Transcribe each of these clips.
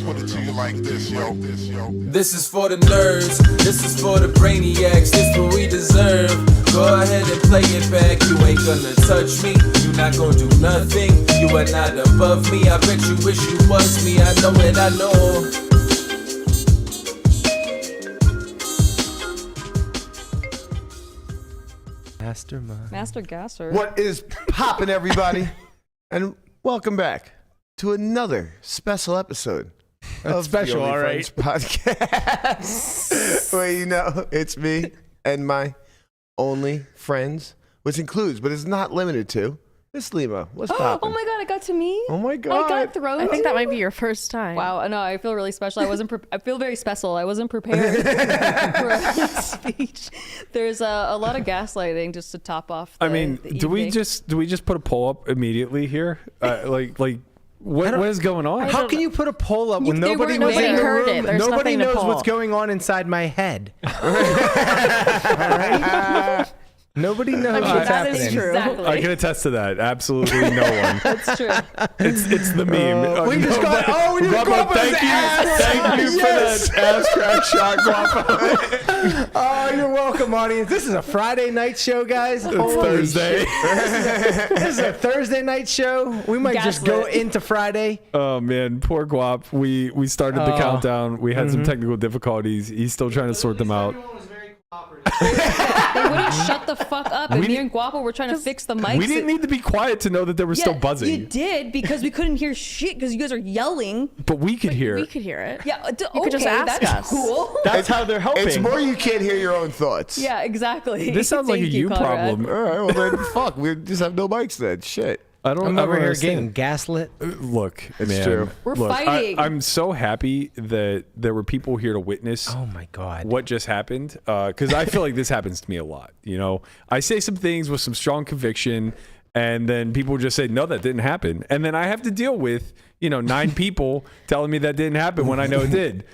put it to you like this, yo. This is for the nerds, this is for the brainiacs, this what we deserve. Go ahead and play it back, you ain't gonna touch me, you not gonna do nothing, you are not above me, I bet you wish you was me, I know it, I know. Master Gasser. What is poppin', everybody? And welcome back to another special episode of special, the Only all right. Friends podcast. Well, you know, it's me and my only friends, which includes, but is not limited to, Miss Lima. What's poppin'? Oh my god, it got to me. Oh my god! I got thrown. I think that might be your first time. Wow, no, I feel really special. I feel very special. I wasn't prepared for a speech. There's a lot of gaslighting just to top off. I mean, do we just put a poll up immediately here? What is going on? How can you put a poll up when nobody Nobody heard it. There's nobody nothing to knows poll. what's going on inside my head. All right? Nobody knows what's that happening. is true. Exactly. I can attest to that. Absolutely no one. That's true. It's the meme. We just got. Oh, we just Guapo, got thank you for that ass crack shot, Guapo. Oh, you're welcome, audience. This is a Friday night show, guys. It's Thursday. This is a Thursday night show. We might just go into Friday. Oh man, poor Guap. We started the countdown. We had some technical difficulties. He's still trying to sort them out. They wouldn't shut the fuck up, and me and Guapo were trying to fix the mics. We didn't need to be quiet to know that they were still buzzing. You did, because we couldn't hear shit because you guys are yelling. But we could hear We it. could hear it. Yeah, You could just ask that's us. cool. That's how they're helping. It's more you can't hear your own thoughts. Yeah, exactly. This sounds like a Thank you Conrad. problem. All right, well then, fuck. We just have no mics then. Shit. I'm over here understand. getting gaslit. Look, It's man, true. We're look, fighting. I'm so happy that there were people here to witness Oh my god. what just happened, because I feel like this happens to me a lot. You know, I say some things with some strong conviction, and then people just say, no, that didn't happen. And then I have to deal with, 9 people telling me that didn't happen when I know it did.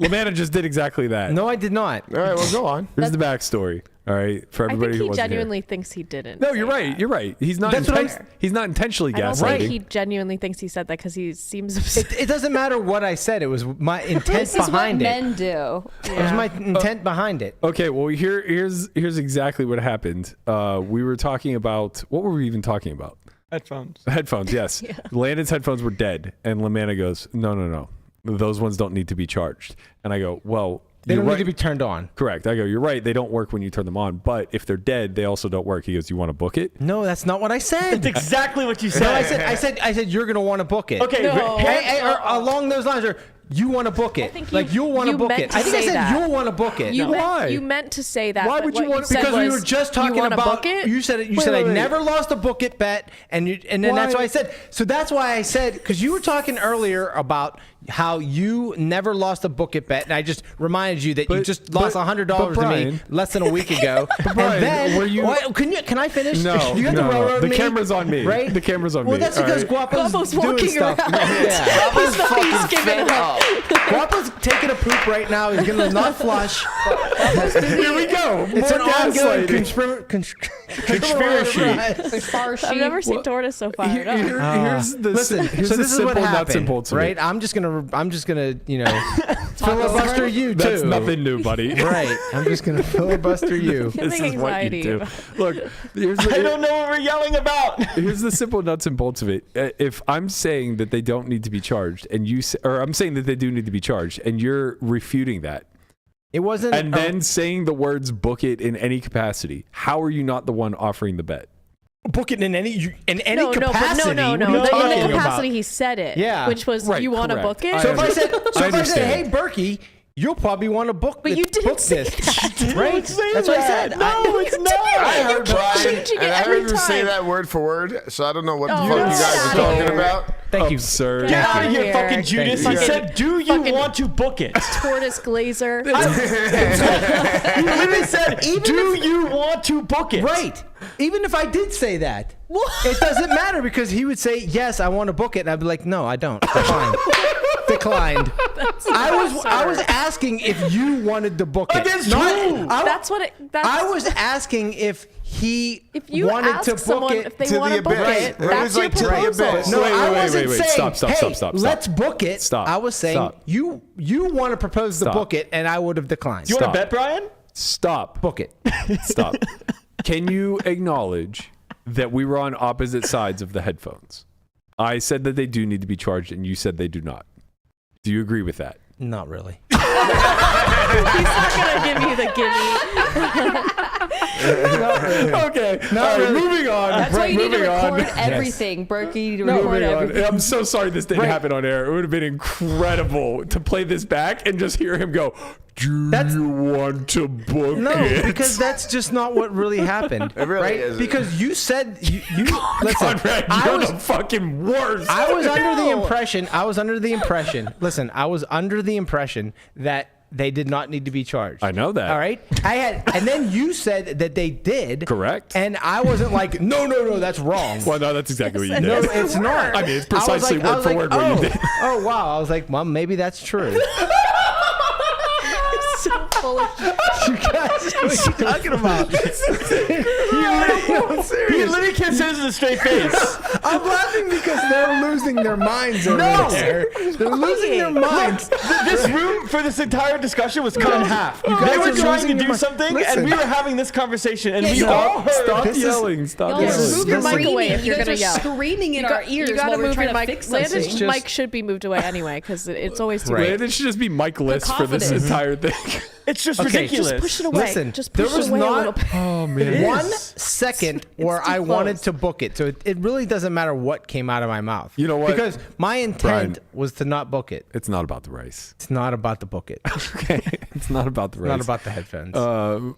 Lamanna just did exactly that. No, I did not. All right, well, go on. Here's the backstory. All right, for I everybody think who he wasn't genuinely here. thinks he didn't. No, say you're right. that. You're right. He's not. That's what He's not intentionally I don't gaslighting. think he genuinely thinks he said that because he seems upset. It doesn't matter what I said. It was my intent This is what behind it. men do. It was my intent behind it. Okay, well here's exactly what happened. We were talking about what were we even talking about? Headphones, yes. Landon's headphones were dead, and Lamanna goes, no, those ones don't need to be charged. And I go, well, They you're don't right. need to be turned on. Correct. I go, you're right. They don't work when you turn them on, but if they're dead, they also don't work. He goes, you want to book it? No, that's not what I said. That's exactly what you said. No, I said you're gonna want to book it. Okay, Or along those lines, or you want to book it. think Like you'll want to you book meant it. to I think I say said that. you'll want to book it. Why? You meant to say that. Why but would you what want- said Because we was, were just you talking wanna about book it? you said Wait, I wait. never lost a book it bet, and then that's why I said. So that's why I said, because you were talking earlier about how you never lost a book it bet, and I just reminded you that you just lost $100 to me Brian- less than a week ago. Brian, and then were you- Can I finish? No, you have to no. railroad The me. camera's on me. Right? The camera's on well, me. that's All because right. Guapo's Guapo's doing walking stuff. around. Yeah. Guapo's fucking giving up. Guapo's taking a poop right now. He's gonna not flush. Here we go. It's an More ongoing gaslighting. conspiracy. I've never seen Tortoise so fired up. Here's the Listen, here's so the this is what simple nuts and happened, bolts of right? it. I'm just gonna, filibuster you too. That's nothing new, buddy. Right. I'm just gonna filibuster you. Killing This is what you anxiety. do. Look, I don't know what we're yelling about. here's the simple nuts and bolts of it. If I'm saying that they don't need to be charged, and or I'm saying that they do need to be charged, and you're refuting that, It wasn't. and then saying the words "book it" in any capacity, how are you not the one offering the bet? book it in any No, capacity. no. What are you In the talking capacity about? he said it. Yeah. Which was, Right, you want to correct. book it? So if I said, I hey understand. Berkey, you'll probably want to book. But you didn't book say this, that. right? That's what I said. No, it's not. I heard Brian, changing it and I every heard him say time. that word for word, so I don't know what the Oh, fuck you get guys are outta talking here. about. Thank you. Absurd. Get out of Here. here, fucking Judas. Thank He you. said, do you Fucking- want to book it? Tortoise Glazer. He literally said, do you want to book it? Right. Even if I did say that, it doesn't matter because he would say, yes, I want to book it. And I'd be like, no, I don't. Fine. declined. I was asking if you wanted to book it. Against Not- who? I was asking if he If you wanted ask to book someone it if they to want the to book abyss. it, It that's was your like to the proposal. abyss. No, Wait, I wait, wasn't wait, wait. saying, Stop. hey, let's book it. Stop. I was saying, Stop. you want to propose to Stop. book it, and I would have declined. You want Stop. to bet, Brian? Stop. Book it. Stop. Can you acknowledge that we were on opposite sides of the headphones? I said that they do need to be charged, and you said they do not. Do you agree with that? Not really. He's not gonna give you the gimme. Okay. All right, moving on. That's why you need to Moving on. record everything, Berkey. You need to Moving record on. everything. I'm so sorry this didn't happen on air. It would have been incredible to play this back and just hear him go, "Do you want to book No, it?" because that's just not what really happened. It really right? isn't. Because you said you listen. Conrad, I you're was the fucking worst. I was under the impression. Listen, I was under the impression that they did not need to be charged. I know that. All right. And then you said that they did. Correct. And I wasn't like, no, that's wrong. Well, no, that's exactly what you did. No, it's not. I mean, it's I was precisely like- I word was for like, word what you did. Oh, wow. I was like, well, maybe that's true. So full of You guys, what are you talking about? He literally can't say this with a straight face. I'm laughing because they're losing their minds over there. They're losing their minds. This room for this entire discussion was cut in half. They guys were are trying to losing your do mind. something, Listen. and we were having this conversation, and Yeah, we you all heard. Stop This is- yelling. Stop Y'all yelling. Move your mic away if You you're guys gonna are yell. screaming in our ears You while gotta we're move trying your to mic. fix something. Landon's mic should be moved away anyway because it's always too Right. late. It should just be Mic-less for this confidence. entire thing. It's just Okay, ridiculous. Just push it away. Listen, Just there push was it away a not- little bit. Oh, man. One second where too I wanted close. to book it. So it really doesn't matter what came out of my mouth. You know what? Because my intent Brian. was to not book it. It's not about the race. It's not about the book it. It's Okay. It's not about the race. not about the headphones.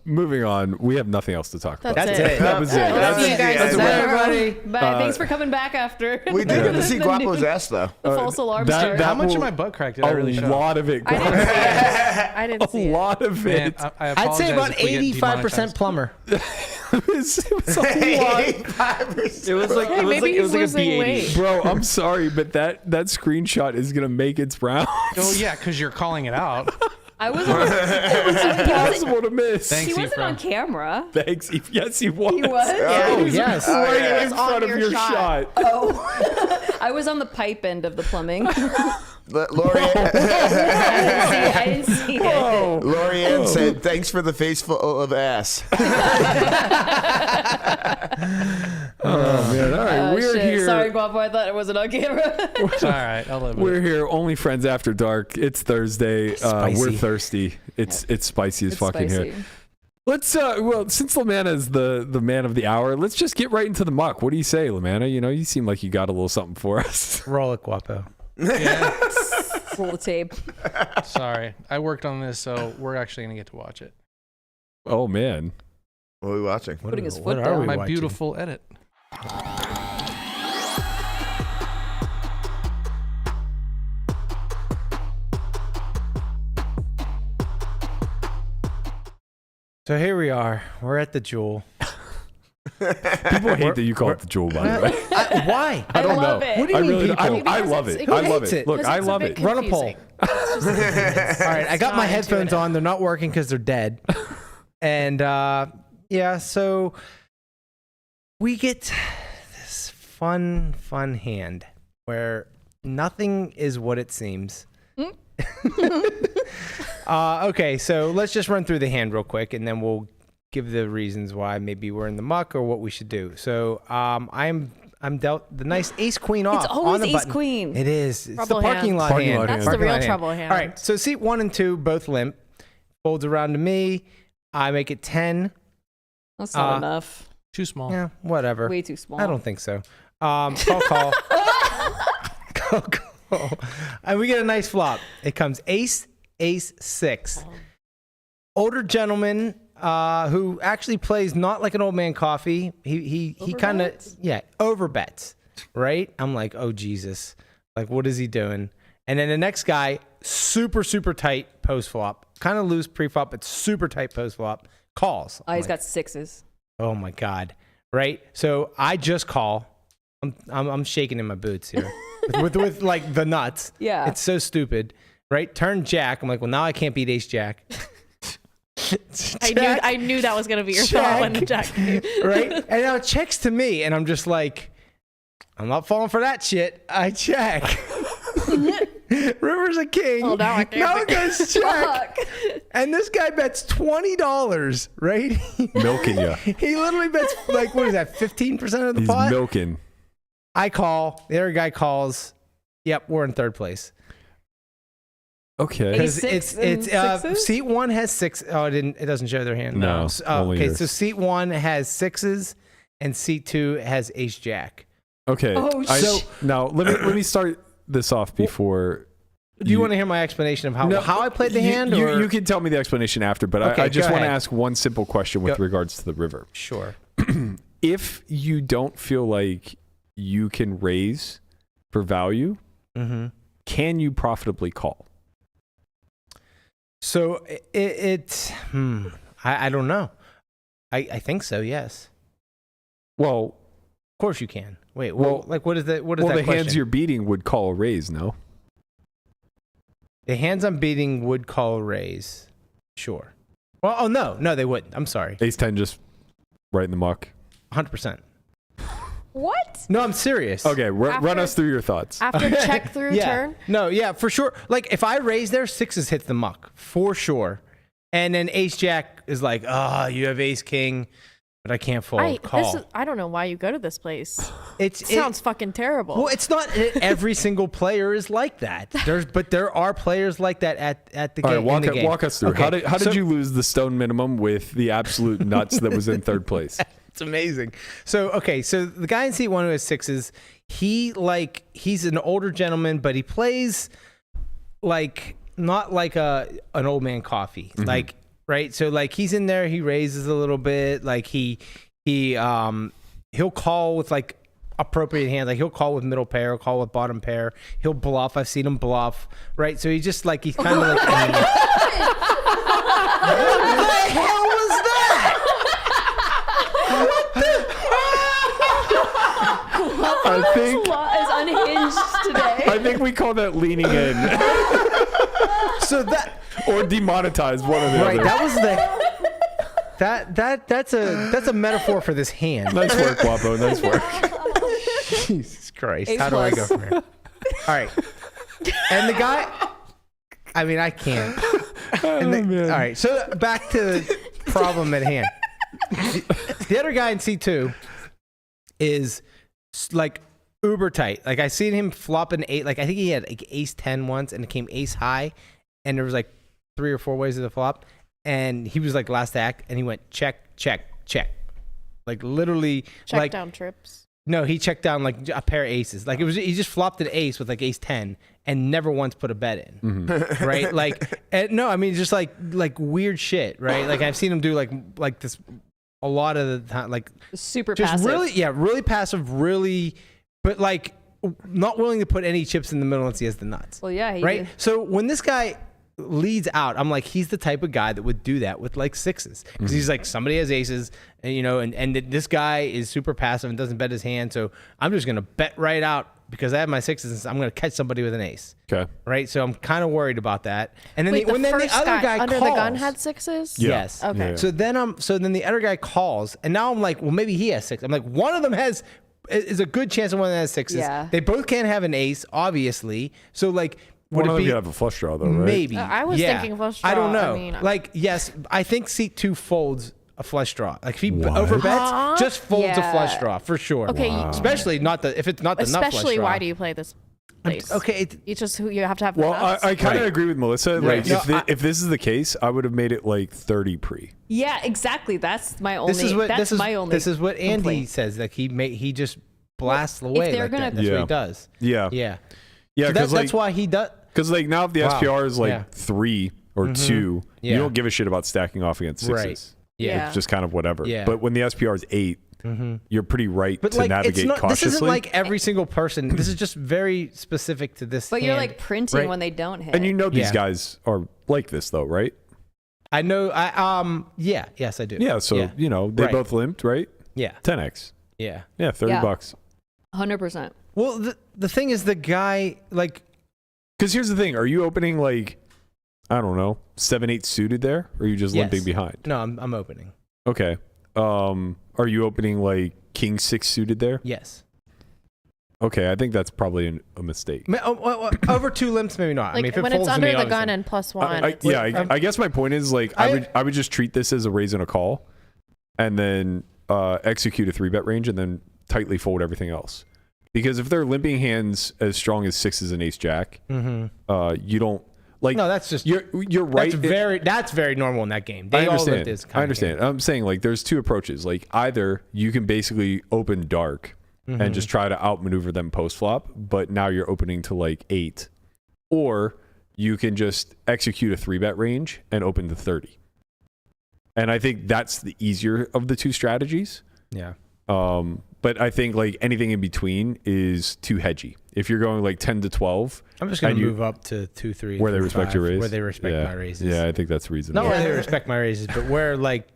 Moving on. We have nothing else to talk about. That's That's it. it. That was it. We'll That's see you guys that's a later. wrap. Everybody. Bye. Thanks for coming back after. We did get to see the Guapo's new- ass, though. The false alarm that- start. that How much will- of my butt crack did I A really show? lot of it. I didn't see it. I didn't A see it. lot of Man, it. I I'd say apologize about if we get 85% demonetized. plumber. It was a lot. It was like Hey, maybe it was he's like a losing B80. weight. Bro, I'm sorry, but that screenshot is going to make its rounds. Oh yeah, because you're calling it out. I was on, Impossible to miss. Thanks, he wasn't Ephraim. on camera. Thanks. Yes, he was. He was? Oh, He was yes. right yeah. in front of your your shot. shot. I was on the pipe end of the plumbing. Lori I didn't see it. Lorianne said, "Thanks for the face full of ass." Oh, man. All right. We're Shit. here. Sorry, Guapo. I thought it wasn't on camera. It's all right. I'll live with We're it. here, only friends after dark. It's Thursday. Spicy. We're thirsty. It's spicy as It's fucking spicy. here. Let's well, since Lamanna is the man of the hour, let's just get right into the muck. What do you say, Lamanna? You know, you seem like you got a little something for us. Roll it, Guapo. Yeah, Roll the tape. sorry. I worked on this, so we're actually gonna get to watch it. Oh man. What are we watching? Putting his What foot are down. we My watching? beautiful edit. So here we are. We're at the Jewel. People hate that you call it the jewel, by the way. Why? I don't love know. it. What do you I mean, really, people? I love it. Who I love hates it. it? Look, Because I it's a love bit it. Run a poll. confusing. All right, I got my not headphones intuitive. on. They're not working because they're dead. And yeah, so we get this fun hand where nothing is what it seems. Okay, so let's just run through the hand real quick, and then we'll give the reasons why maybe we're in the muck or what we should do. So I'm dealt the nice ace queen off. It's always on the ace button. queen. It is. It's Trouble the parking hand. lot Parking hand. lot That's hand. the real Parking lot trouble hand. All right, so seat 1 and 2 both limp. Folds around to me. I make it 10. That's not enough. Too small. Yeah, whatever. Way too small. I don't think so. Call. Call. And we get a nice flop. It comes ace, 6. Older gentleman who actually plays not like an old man coffee. He kind of overbets, right? I'm like, oh Jesus, like what is he doing? And then the next guy, super tight post flop, kind of loose pre flop, but super tight post flop, calls. Oh, I'm he's like, got 6s. oh my God, right? So I just call. I'm shaking in my boots here. with like the nuts. Yeah. It's so stupid, right? Turn Jack. I'm like, well, now I can't beat Ace Jack. I knew that was gonna be your thought when the Jack came. Right? And now it checks to me, and I'm just like, I'm not falling for that shit. I check. River's a king. Oh, now I can't. Now it goes check. And this guy bets $20, right? Milking you. He literally bets like, what is that, 15% of the He's pot? milking. I call. The other guy calls. Yep, we're in third place. Okay. Because Ace-six it's and sixes? seat one has 6. Oh, it doesn't show their hand. No, only okay, yours. so seat 1 has 6s, and seat 2 has Ace Jack. Okay. Oh, now let me start this off before. Do you want to hear my explanation of how I played the hand? Or? You can tell me the explanation after, but Okay, I just go want to ahead. ask one simple question with Go. regards to the river. Sure. If you don't feel like you can raise for value, Mm-hmm. can you profitably call? So I don't know. I think so. Yes. Well, Of course you can. Wait. Well- Well, like what is that? What is well, that the question? hands you're beating would call a raise, no? The hands I'm beating would call a raise. Sure. Well, oh no, they wouldn't. I'm sorry. Ace 10 just right in the muck. 100%. What? No, I'm serious. Okay, run After- us through your thoughts. After check through Yeah. turn. No, yeah, for sure. Like if I raise there, 6s hits the muck for sure. And then Ace Jack is like, you have Ace King, but I can't fold. Call. I don't know why you go to this place. It Sounds fucking terrible. well. It's not every single player is like that. But there are players like that at the All game. right, in the game. walk us through. Okay, How did so- you lose the stone minimum with the absolute nuts that was in third place? It's amazing. So the guy in seat 1 who has 6s, he's an older gentleman, but he plays like not like an old man coffee. Mm-hmm. Like right. So like he's in there, he raises a little bit. Like he'll call with like appropriate hands. Like he'll call with middle pair, call with bottom pair. He'll bluff. I've seen him bluff. Right. So he's just like he's kind of like. What the hell was that? I think Is unhinged today. I think we call that leaning in So that. or demonetized, one of the Right, other. that was the that's a metaphor for this hand. Nice work, Guapo. Nice work. Jesus Christ. A How do I go plus. from here? All right. And the guy, I mean, I can't. And all right. So back to the problem at hand. The other guy in C2 is like uber tight. Like I seen him flop an 8. Like I think he had like ace 10 once and it came ace high. And there was like 3 or 4 ways of the flop. And he was like last act and he went check, check, check. Like literally check like down trips. no, he checked down like a pair of aces. Like he just flopped an ace with like ace 10 and never once put a bet in. Mm-hmm. Right? Like no, I mean just like weird shit, right? Like I've seen him do like this a lot of the time, like Super just passive. really passive, really, but like not willing to put any chips in the middle once he has the nuts. Well, yeah, he Right? did. So when this guy leads out, I'm like, he's the type of guy that would do that with like 6s because he's like, somebody has aces, and you know, and this guy is super passive and doesn't bet his hand, so I'm just gonna bet right out because I have my 6s and I'm gonna catch somebody with an ace. Okay. Right? So I'm kind of worried about that. And then Wait, when then the first other guy under calls, the gun had 6s? Yeah. Yes. Okay. Yeah. So then the other guy calls, and now I'm like, well, maybe he has 6. I'm like, one of them is a good chance of one that has 6s. Yeah. They both can't have an ace, obviously. So like, would One of it them be could have a flush draw though, right? maybe? I was thinking flush I don't draw. know. I mean, like, yes, I think seat 2 folds a flush draw. Like if he What? overbets, just folds a Yeah. flush draw for sure. Okay, Wow. Especially if it's not the nut flush especially draw. why do you play this place? Okay. It's just who you have to have the Well, nuts. I kind of Right. agree with Melissa. Right. Like, No, if this is the case, I would have made it like 30 pre. Yeah, exactly. That's my only. This is what that's this is what Andy complaint. says. Like he just blasts away. they're Like gonna- that. That's what Yeah. he does. Yeah. Yeah. Yeah, So because that's why he does. Because like now if the Wow. SPR is like Yeah. 3 or 2, Yeah. you don't give a shit about stacking off against 6s. Right. Yeah. It's just kind of whatever. Yeah. But when the SPR is 8, you're pretty right But to like, navigate it's not. cautiously. This isn't like every single person. This is just very specific to this. But you're hand, like printing right? when they don't hit. and you know these Yeah. guys are like this though, right? I know. Yeah. Yes, I do. Yeah. So Yeah. you know they Right. both limped, right? Yeah. 10x. Yeah. Yeah, $30. 100%. Well, the thing is, the guy like. Because here's the thing: are you opening like, I don't know, 7-8 suited there, or are you just limping behind? No, I'm opening. Okay. Are you opening like king 6 suited there? Yes. Okay, I think that's probably a mistake. Over 2 limps, maybe not. Like I mean, if it when folds it's to me, under the obviously. gun and +1. I guess my point is like I would just treat this as a raise and a call, and then execute a 3-bet range, and then tightly fold everything else. Because if they're limping hands as strong as 6s and ace jack, you don't like. No, that's just you're right. That's very normal in that game. They I all understand. live this kind I of understand. game. I'm saying like there's 2 approaches. Like either you can basically open dark and just try to outmaneuver them post flop, but now you're opening to like 8, or you can just execute a 3-bet range and open to 30. And I think that's the easier of the 2 strategies. Yeah. But I think like anything in between is too hedgy. If you're going like 10 to 12, I'm just going to move up to 2, 3, where they 4, respect 5, your raise, where they respect my raises. Yeah, I think that's reasonable. Not where they respect my raises, but where like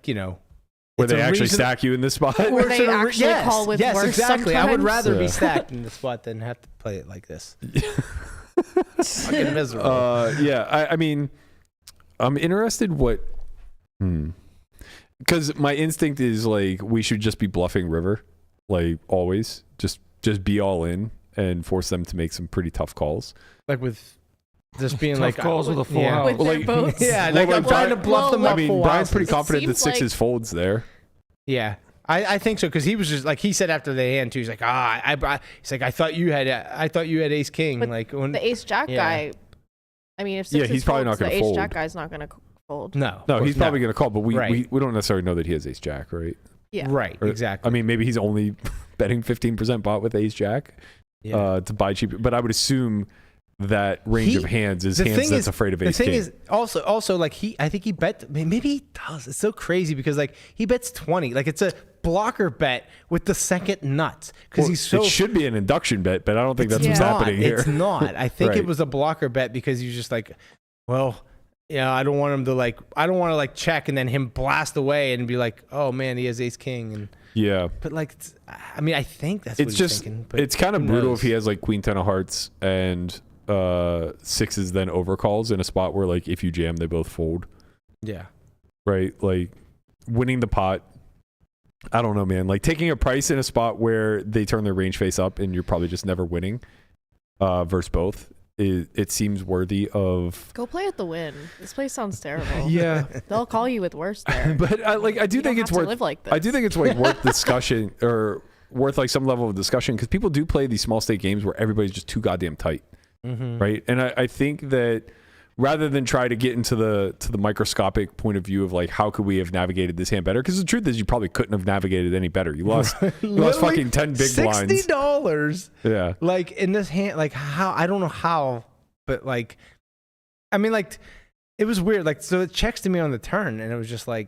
where it's they a actually reason- stack you in this spot. Where they actually call with yes, worse exactly. I would sometimes. rather be stacked in the spot than have to play it like this. Fucking miserable. I mean, I'm interested what. Because my instinct is like we should just be bluffing river, like always. Just be all in and force them to make some pretty tough calls. Like with just being Tough like calls with a full house. With their like- boats. yeah, Well, like I'm like, trying to bluff them I up mean, full Brian's houses. pretty confident that seems like- 6s folds there. Yeah, I think so because he was just like he said after the hand too. He's like, he's like, I thought you had ace king. But like when The ace jack Yeah. guy. I mean, if Yeah, sixes he's probably folds, not gonna the ace fold. jack guy's not gonna fold. no, No, of he's course probably not. going to call, but we Right. don't necessarily know that he has ace jack, right? Yeah. Right, Or- exactly. I mean, maybe he's only betting 15% pot with ace jack to buy cheap. But I would assume that range of hands is the hands thing that's is- afraid of the ace thing king. is also like I think he bet maybe he does. It's so crazy because like he bets 20. Like it's a blocker bet with the second nuts because Well, he's so. it should be an induction bet, but I don't think that's what's not. happening here. It's not. I think Right. it was a blocker bet because he's just like, well, yeah, I don't want him to like. I don't want to like check and then him blast away and be like, oh man, he has ace king and. Yeah. But like, I mean, I think that's what It's he's just, thinking. But it's kind of who brutal knows? if he has like queen 10 of hearts and 6s then overcalls in a spot where like if you jam, they both fold. Yeah. Right? Like winning the pot. I don't know, man. Like taking a price in a spot where they turn their range face up and you're probably just never winning versus both. It seems worthy of. Go play at the Wynn. This place sounds terrible. Yeah. They'll call you with worse there. But I do You think don't it's have to worth. live like I do this. think it's like worth discussion or worth like some level of discussion because people do play these small stake games where everybody's just too goddamn tight, right? And I think that rather than try to get into the microscopic point of view of like how could we have navigated this hand better, because the truth is you probably couldn't have navigated any better. You lost fucking 10 big blinds. $60. Yeah. Like in this hand, like how I don't know how, but like, I mean, like it was weird. Like so, it checks to me on the turn, and it was just like.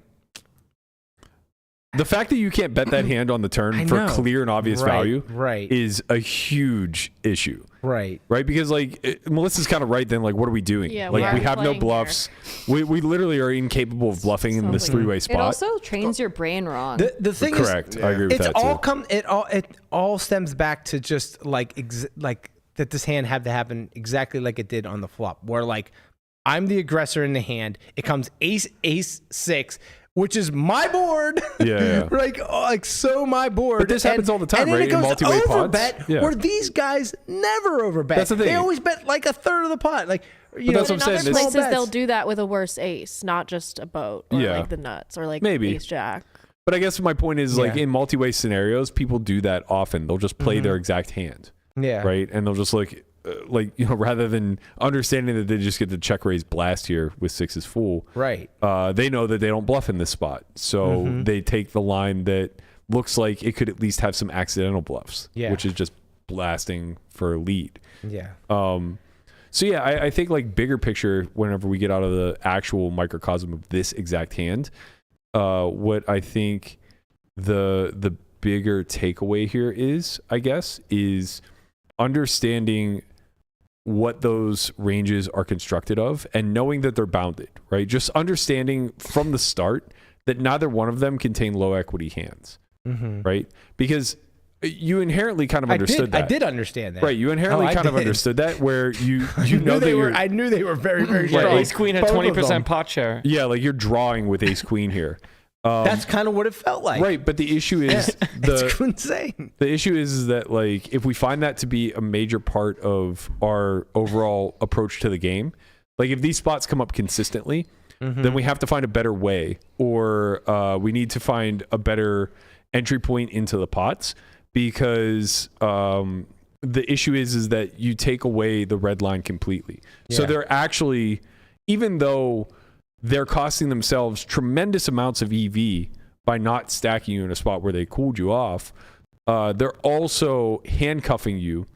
The fact that you can't bet that hand on the I turn for know. clear and obvious Right, value right. is a huge issue. Right. Right, because like Melissa's kind of right. Then, like, what are we doing? Yeah, like why are we we have no playing bluffs. We literally are incapable of bluffing in this Sounds like- three-way It spot. also trains your brain wrong. The thing Correct. is, I agree with it's that all too. it all stems back to just like like that this hand had to happen exactly like it did on the flop, where like I'm the aggressor in the hand. It comes ace 6. Which is my board. Yeah. like so my board. But this happens all the time, and then right? it In goes multi-way pods? overbet, Yeah. where these guys never overbet. That's the thing. They always bet like a third of the pot. Like you know, that's what I'm in saying, other this- places, small bets. they'll do that with a worse ace, not just a boat or Yeah. like the nuts or like Maybe. ace jack. But I guess my point is, like Yeah. in multi-way scenarios, people do that often. They'll just play their exact hand, Yeah. right? And they'll just like rather than understanding that they just get the check raise blast here with 6s full, Right. they know that they don't bluff in this spot, so they take the line that looks like it could at least have some accidental bluffs, Yeah. which is just blasting for a lead. Yeah. So yeah, I think like bigger picture, whenever we get out of the actual microcosm of this exact hand, what I think the bigger takeaway here is, I guess, is understanding what those ranges are constructed of and knowing that they're bounded, right? Just understanding from the start that neither one of them contain low equity hands, right? Because you inherently kind of understood that. I did understand that. Right, you inherently kind of understood that, where you know that you're. I knew they were very, very Right, strong. Ace Queen had Both of 20% them. pot share. Yeah, like you're drawing with Ace Queen here. That's kind of what it felt like. Right, but the issue is It's insane. the issue is that like if we find that to be a major part of our overall approach to the game, like if these spots come up consistently, then we have to find a better way, or we need to find a better entry point into the pots, because the issue is that you take away the red line completely. So Yeah. they're actually, even though they're costing themselves tremendous amounts of EV by not stacking you in a spot where they cooled you off, they're also handcuffing you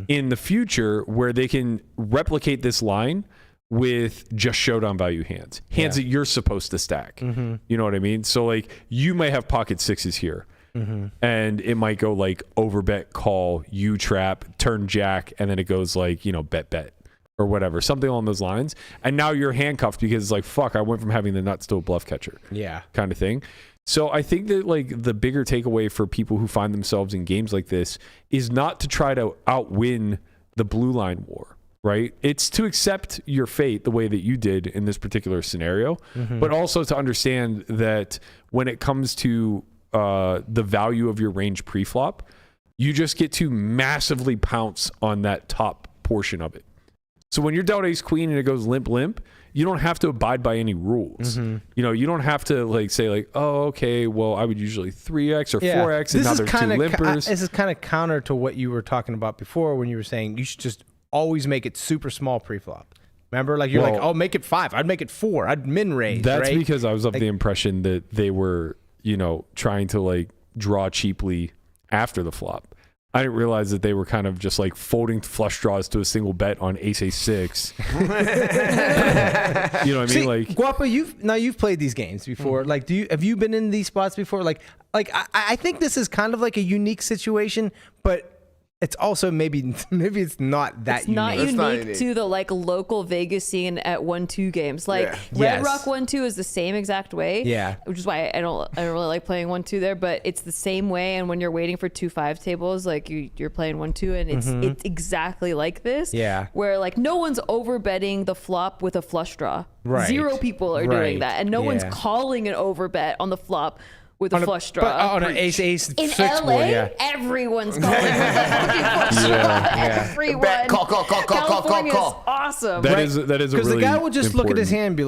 in the future where they can replicate this line with just showdown value hands that you're supposed to stack. You know what I mean? So like you may have pocket sixes here, and it might go like overbet, call, U trap, turn jack, and then it goes like, you know, bet or whatever, something along those lines. And now you're handcuffed because it's like, fuck, I went from having the nuts to a bluff catcher. Yeah. Kind of thing. So I think that like the bigger takeaway for people who find themselves in games like this is not to try to outwin the blue line war, right? It's to accept your fate the way that you did in this particular scenario, but also to understand that when it comes to the value of your range preflop, you just get to massively pounce on that top portion of it. So when you're dealt ace queen and it goes limp, you don't have to abide by any rules. You know, you don't have to like say like, oh, okay, well, I would usually 3x or 4x, and now there's two limpers. This is kind of counter to what you were talking about before when you were saying you should just always make it super small preflop. Remember, like you're like, oh, make it 5. I'd make it 4. I'd min raise. That's right? because I was of the impression that they were, you know, trying to like draw cheaply after the flop. I didn't realize that they were kind of just like folding flush draws to a single bet on ace a6. You know what I mean? See, like Guapo, you've played these games before. Like, have you been in these spots before? Like I think this is kind of like a unique situation, but it's also maybe it's not that It's not unique. unique to the like local Vegas scene at 1-2 games. Like Red Yes. Rock 1-2 is the same exact way. Yeah. Which is why I don't really like playing 1-2 there, but it's the same way. And when you're waiting for 2-5 tables, like you're playing 1-2, and it's exactly like this. Yeah. Where like no one's overbetting the flop with a flush draw. Right. 0 people are Right. doing that, and no one's Yeah. calling an overbet on the flop with a flush draw. But on an ace in 6 LA, board, yeah. everyone's calling with a fucking flush draw. Everyone. Bet, call. California's awesome. that is a Because really the guy will just look at his important- hand and be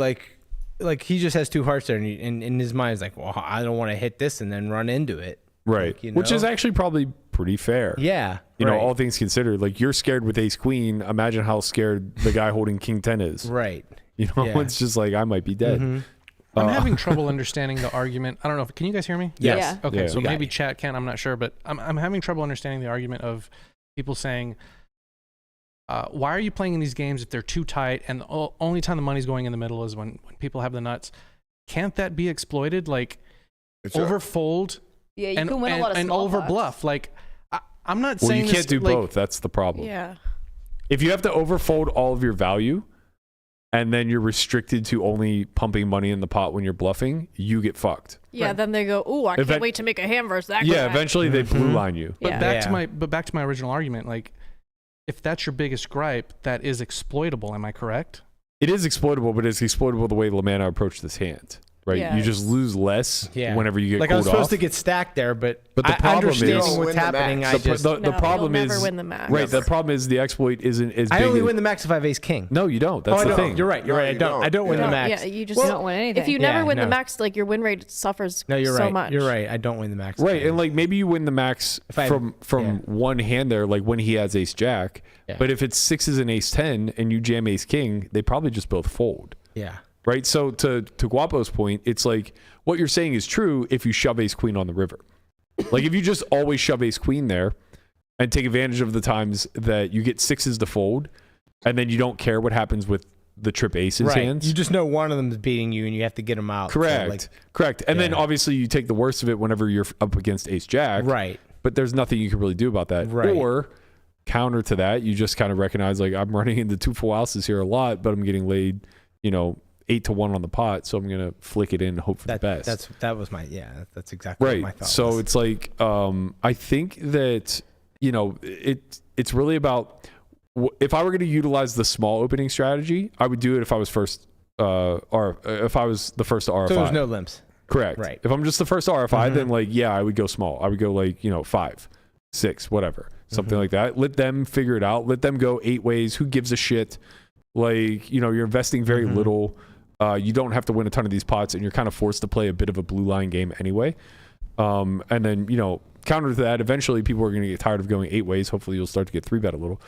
like he just has 2 hearts there, and in his mind is like, well, I don't want to hit this and then run into it. right? Like, you Which is know? actually probably pretty fair. Yeah. You know, right. all things considered, like you're scared with ace queen. Imagine how scared the guy holding king 10 is. Right. You know, Yeah. it's just like I might be dead. I'm having trouble understanding the argument. I don't know. Can you guys hear me? Yes. Yeah. Okay, Yeah. so We got maybe you. chat can. I'm not sure, but I'm having trouble understanding the argument of people saying, why are you playing in these games if they're too tight and the only time the money's going in the middle is when people have the nuts? Can't that be exploited? Like overfold Yeah, you and, can win a lot of and small over pots. bluff. Like I'm not Well, saying you can't this, do like, both. That's the problem. Yeah. If you have to overfold all of your value and then you're restricted to only pumping money in the pot when you're bluffing, you get fucked. Yeah, then they go, ooh, I can't Event- wait to make a hand versus that Yeah, guy. eventually they blue line you. But Yeah. back to my original argument. Like, if that's your biggest gripe, that is exploitable. Am I correct? It is exploitable, but it's exploitable the way Lamanna approached this hand, right? Yeah. You just lose less whenever you get like cooled I was supposed off. to get stacked there, but But the problem is- understanding You what's don't win the happening, max. I just the No, problem you'll is never win the max. right. The problem is the exploit isn't as I big. only as- win the max if I have ace king. No, you don't. That's I the don't. thing. You're right. You're No, right. you I don't win the No, max. Yeah, you just You don't win anything. If you Yeah, never win no. the max, like your win rate suffers No, you're so right. much. You're right. I don't win the max. Right, and like maybe you win the max If I- from yeah. one hand there, like when he has ace jack. Yeah. But if it's 6s and ace 10 and you jam ace king, they probably just both fold. Yeah. Right. So to Guapo's point, it's like what you're saying is true if you shove ace queen on the river. Like if you just always shove ace queen there and take advantage of the times that you get 6s to fold, and then you don't care what happens with the trip aces Right. hands. You just know one of them is beating you, and you have to get them out. So, Correct. like, Correct. And then Yeah. obviously you take the worst of it whenever you're up against ace jack. right. But there's nothing you can really do about that. Right. Or counter to that, you just kind of recognize like I'm running into 2 full houses here a lot, but I'm getting laid, 8-1 on the pot, so I'm gonna flick it in and hope for the best. That's exactly what my Right. thought So was. it's like I think that it's really about if I were going to utilize the small opening strategy, I would do it if I was first or if I was the first to RFI. So there's no limps. Correct. Right. If I'm just the first RFI, then I would go small. I would go 5, 6, whatever, something like that. Let them figure it out. Let them go 8 ways. Who gives a shit? You're investing very little. You don't have to win a ton of these pots, and you're kind of forced to play a bit of a blue line game anyway. And then counter to that, eventually people are going to get tired of going 8 ways. Hopefully, you'll start to get 3-bet a little.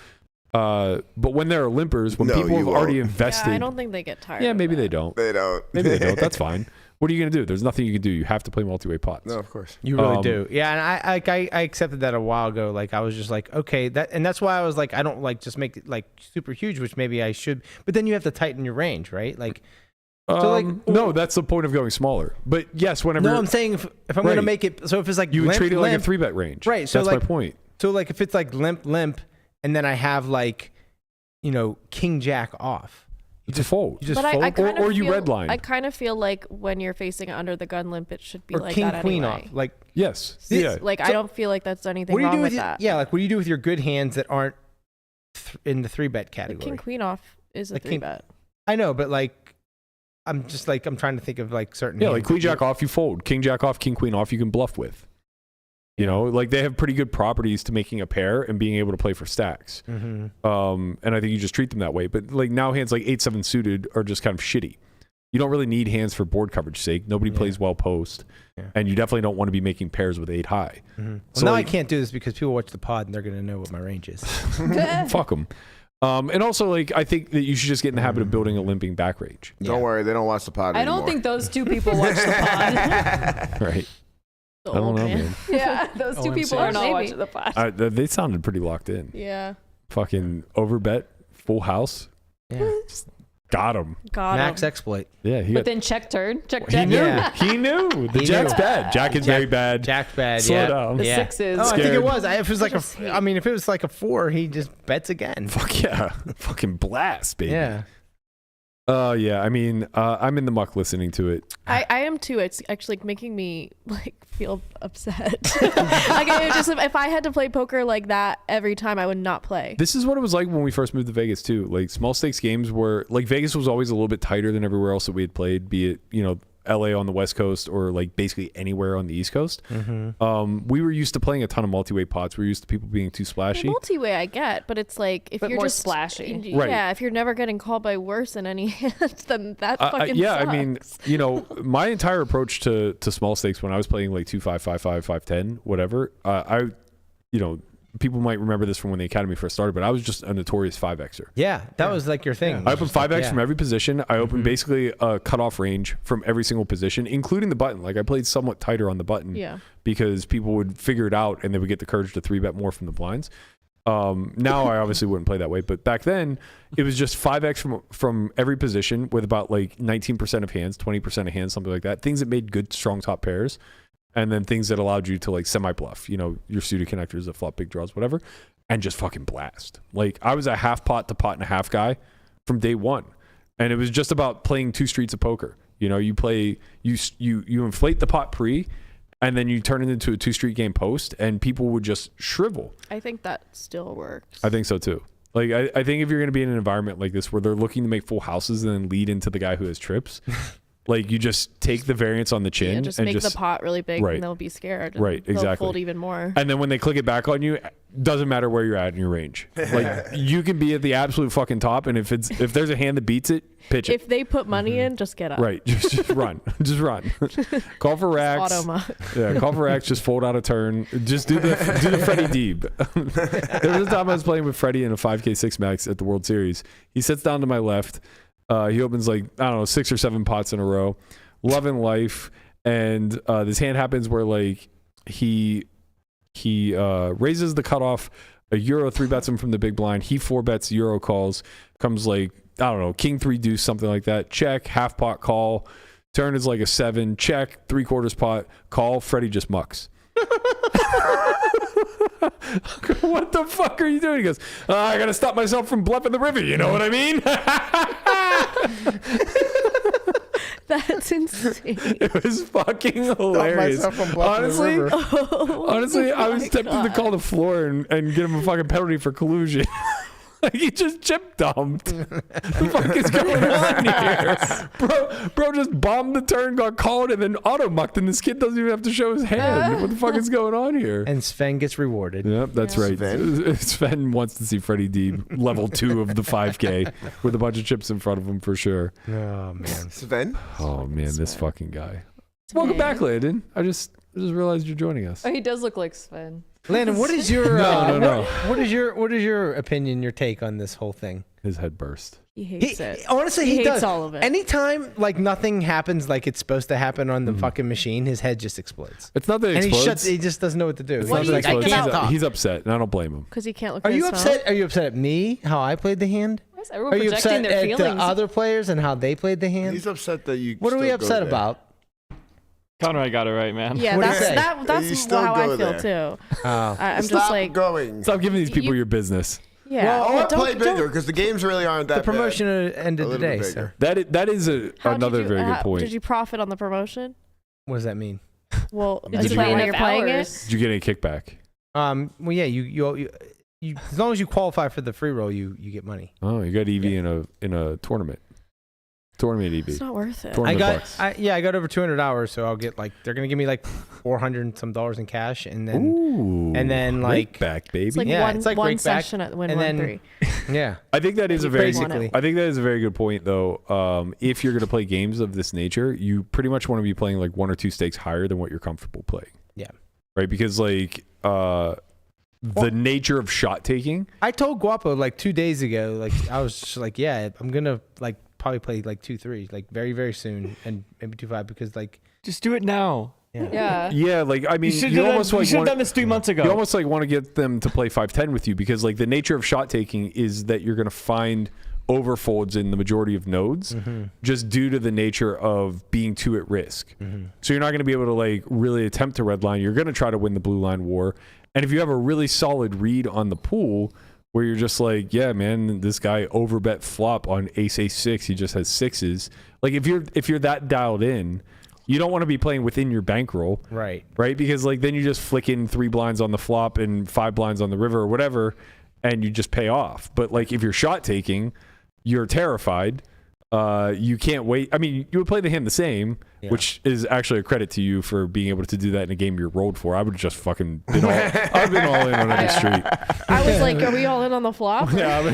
But when there are limpers, when people have already invested, Yeah, I don't think they get tired. yeah, of maybe that. they don't. They don't. Maybe they don't. That's fine. What are you going to do? There's nothing you can do. You have to play multi-way pots. No, of course. You really do. Yeah, and I accepted that a while ago. Like I was just like, okay, that's why I was like, I don't like just make it like super huge, which maybe I should. But then you have to tighten your range, right? Like, no, that's the point of going smaller. But yes, whenever. No, I'm saying if I'm going to make it, so if it's like you would limp, treat it like a limp, 3-bet range. right? So that's like my point. So like if it's like limp, and then I have like, king jack off. It's a fold. You just But fold. I kind of or you feel, redline. I kind of feel like when you're facing under the gun limp, it should be or like king that queen anyway. off. Like Yes. See, Yeah. Like I don't feel like that's anything what do you wrong do with with that. like what do you do with your good hands that aren't in the 3-bet category? King queen off is a Like king- 3-bet. I know, but like I'm just like I'm trying to think of like certain. Yeah, hands like queen that jack off, you fold. King jack off, king queen off, you can bluff with. Like they have pretty good properties to making a pair and being able to play for stacks. Mhm. And I think you just treat them that way. But like now hands like 8-7 suited are just kind of shitty. You don't really need hands for board coverage sake. Nobody plays well post. Yeah. And you definitely don't want to be making pairs with 8 high. Well, So now like- I can't do this because people watch the pod and they're gonna know what my range is. Fuck them. And also, like, I think that you should just get in the habit of building a limping back range. Don't worry, they don't watch the pod I anymore. don't think those two people watch the pod. Right. The I don't old know, man. Yeah, those two OMC. people are not Maybe. watching the pod. They sounded pretty locked in. Yeah. Fucking overbet, full house. Yeah. Got him. Got Max him. exploit. Yeah, he But got, then check turn. Check he check. knew. Yeah. He knew. The He jack's knew. bad. Jack is very bad. Jack's bad. Slow yeah. down. The Yeah. sixes. Oh, I think Scared. it was. If it was like if it was like a 4, he just bets again. Fuck yeah. Fucking blast, baby. Yeah. Yeah. I mean, I'm in the muck listening to it. I am too. It's actually making me like feel upset. Like it just if I had to play poker like that every time, I would not play. This is what it was like when we first moved to Vegas too. Like small stakes games were like Vegas was always a little bit tighter than everywhere else that we had played, be it, LA on the West Coast or like basically anywhere on the East Coast. We were used to playing a ton of multi-way pots. We were used to people being too splashy. Multi-way I get, but it's like if But you're more just splashy. Yeah, Right. if you're never getting called by worse in any hands, then that fucking yeah, sucks. I mean, my entire approach to small stakes when I was playing like 2-5, 5-5, 5-10, whatever, people might remember this from when the academy first started, but I was just a notorious 5Xer. Yeah, that was like your thing. I opened 5X from every position. I Mm-hmm. opened basically a cutoff range from every single position, including the button. Like I played somewhat tighter on the button Yeah. because people would figure it out and they would get the courage to 3-bet more from the blinds. Now I obviously wouldn't play that way, but back then it was just 5X from every position with about like 19% of hands, 20% of hands, something like that. Things that made good, strong top pairs. And then things that allowed you to like semi-bluff, your suited connectors that flop big draws, whatever, and just fucking blast. Like I was a half pot to pot and a half guy from day one. And it was just about playing 2 streets of poker. You play, you inflate the pot pre, and then you turn it into a 2-street game post, and people would just shrivel. I think that still works. I think so too. Like I think if you're going to be in an environment like this where they're looking to make full houses and then lead into the guy who has trips, like you just take the variance on the chin Yeah, just and make the pot really big Right. and they'll be scared. And Right, they'll exactly. fold even more. And then when they click it back on you, doesn't matter where you're at in your range. Like you can be at the absolute fucking top, and if there's a hand that beats it, pitch it. If they put money in, just get up. Right, just run, just run. Call for racks. Auto muck. Yeah, call for racks. Just fold out a turn. Just do the Freddie Deeb. There was a time I was playing with Freddie in a 5K 6 max at the World Series. He sits down to my left. He opens like 6 or 7 pots in a row. Loving life, and this hand happens where like he raises the cutoff, a euro 3-bets him from the big blind. He 4-bets, euro calls, comes like king 3 deuce, something like that. Check, half pot call. Turn is like a 7. Check, 3/4 pot call. Freddie just mucks. What the fuck are you doing? He goes, I gotta stop myself from bluffing the river. You know what I mean? That's insane. It was fucking hilarious. myself from bluffing the river. Honestly, I was my tempted to call the floor and get him a fucking penalty for collusion. Like he just chip dumped. The fuck is going on here? Bro just bombed the turn, got called, and then auto mucked, and this kid doesn't even have to show his hand. What the fuck is going on here? And Sven gets rewarded. Yep, that's right. Sven wants to see Freddie D level 2 of the 5K with a bunch of chips in front of him for sure. Oh man. Sven? Oh man, this fucking guy. Welcome back, Landon. I just realized you're joining us. Oh, he does look like Sven. Landon, what is your No. What is your opinion, your take on this whole thing? His head burst. He hates it. Honestly, He he hates does. all of it. Anytime like nothing happens like it's supposed to happen on the fucking machine, his head just explodes. It's not that it And explodes. he just doesn't know what to do. It's What not do that you it think explodes. about- He's upset, and I don't blame him. Because he can't look Are at you his upset? phone. Are you upset at me how I played the hand? Why is Are everyone you projecting upset their at feelings? the other players and how they played the hand? He's upset that you. What are we still go upset there. about? Conrad got it right, man. Yeah, What do you that's say? You that's still how I go feel there. too. Oh. I'm Stop just like, going. Stop giving these people You- your business. yeah. I well, want to play don't- bigger don't- because the games really aren't that The promotion bad. ended A little bit today, bigger. so That is How'd another you do- very good how- point. Did you profit on the promotion? what does that mean? Well, Did is you it play while enough you're playing hours? Did you get any kickback? Well, yeah, you as long as you qualify for the free roll, you get money. Oh, you got EV in a tournament. Tournament EV. It's not worth it. Tournament I bucks. got over 200 hours, so I'll get like they're gonna give me like $400 and some in cash, and then Ooh, and then, rake like- back, baby. It's like Yeah, one, it's like one rake back, session at Win and then- 1-3. yeah, I think that is a You very basically- I think that is a very good point though. If you're going to play games of this nature, you pretty much want to be playing like 1 or 2 stakes higher than what you're comfortable playing. Yeah. Right, because like the nature of shot taking. I told Guapo like 2 days ago, like I was just like, yeah, I'm gonna like probably play like 2-3, like very very soon, and maybe 2-5 because like Just do it now. Yeah. Yeah, like I mean, you almost like have want, done this 3 months ago. you almost like want to get them to play 5-10 with you because like the nature of shot taking is that you're going to find overfolds in the majority of nodes just due to the nature of being too at risk. So you're not going to be able to like really attempt to red line. You're going to try to win the blue line war. And if you have a really solid read on the pool where you're just like, yeah, man, this guy overbet flop on ace 6, he just has 6s. Like if you're that dialed in, you don't want to be playing within your bankroll. right. Because like then you just flick in 3 blinds on the flop and 5 blinds on the river or whatever, and you just pay off. But like if you're shot taking, you're terrified. You can't wait. I mean, you would play the hand the same, which is actually a credit to you for being able to do that in a game you're rolled for. I would have just fucking been all, I've been all in on any street. I was like, are we all in on the flop? Yeah, I would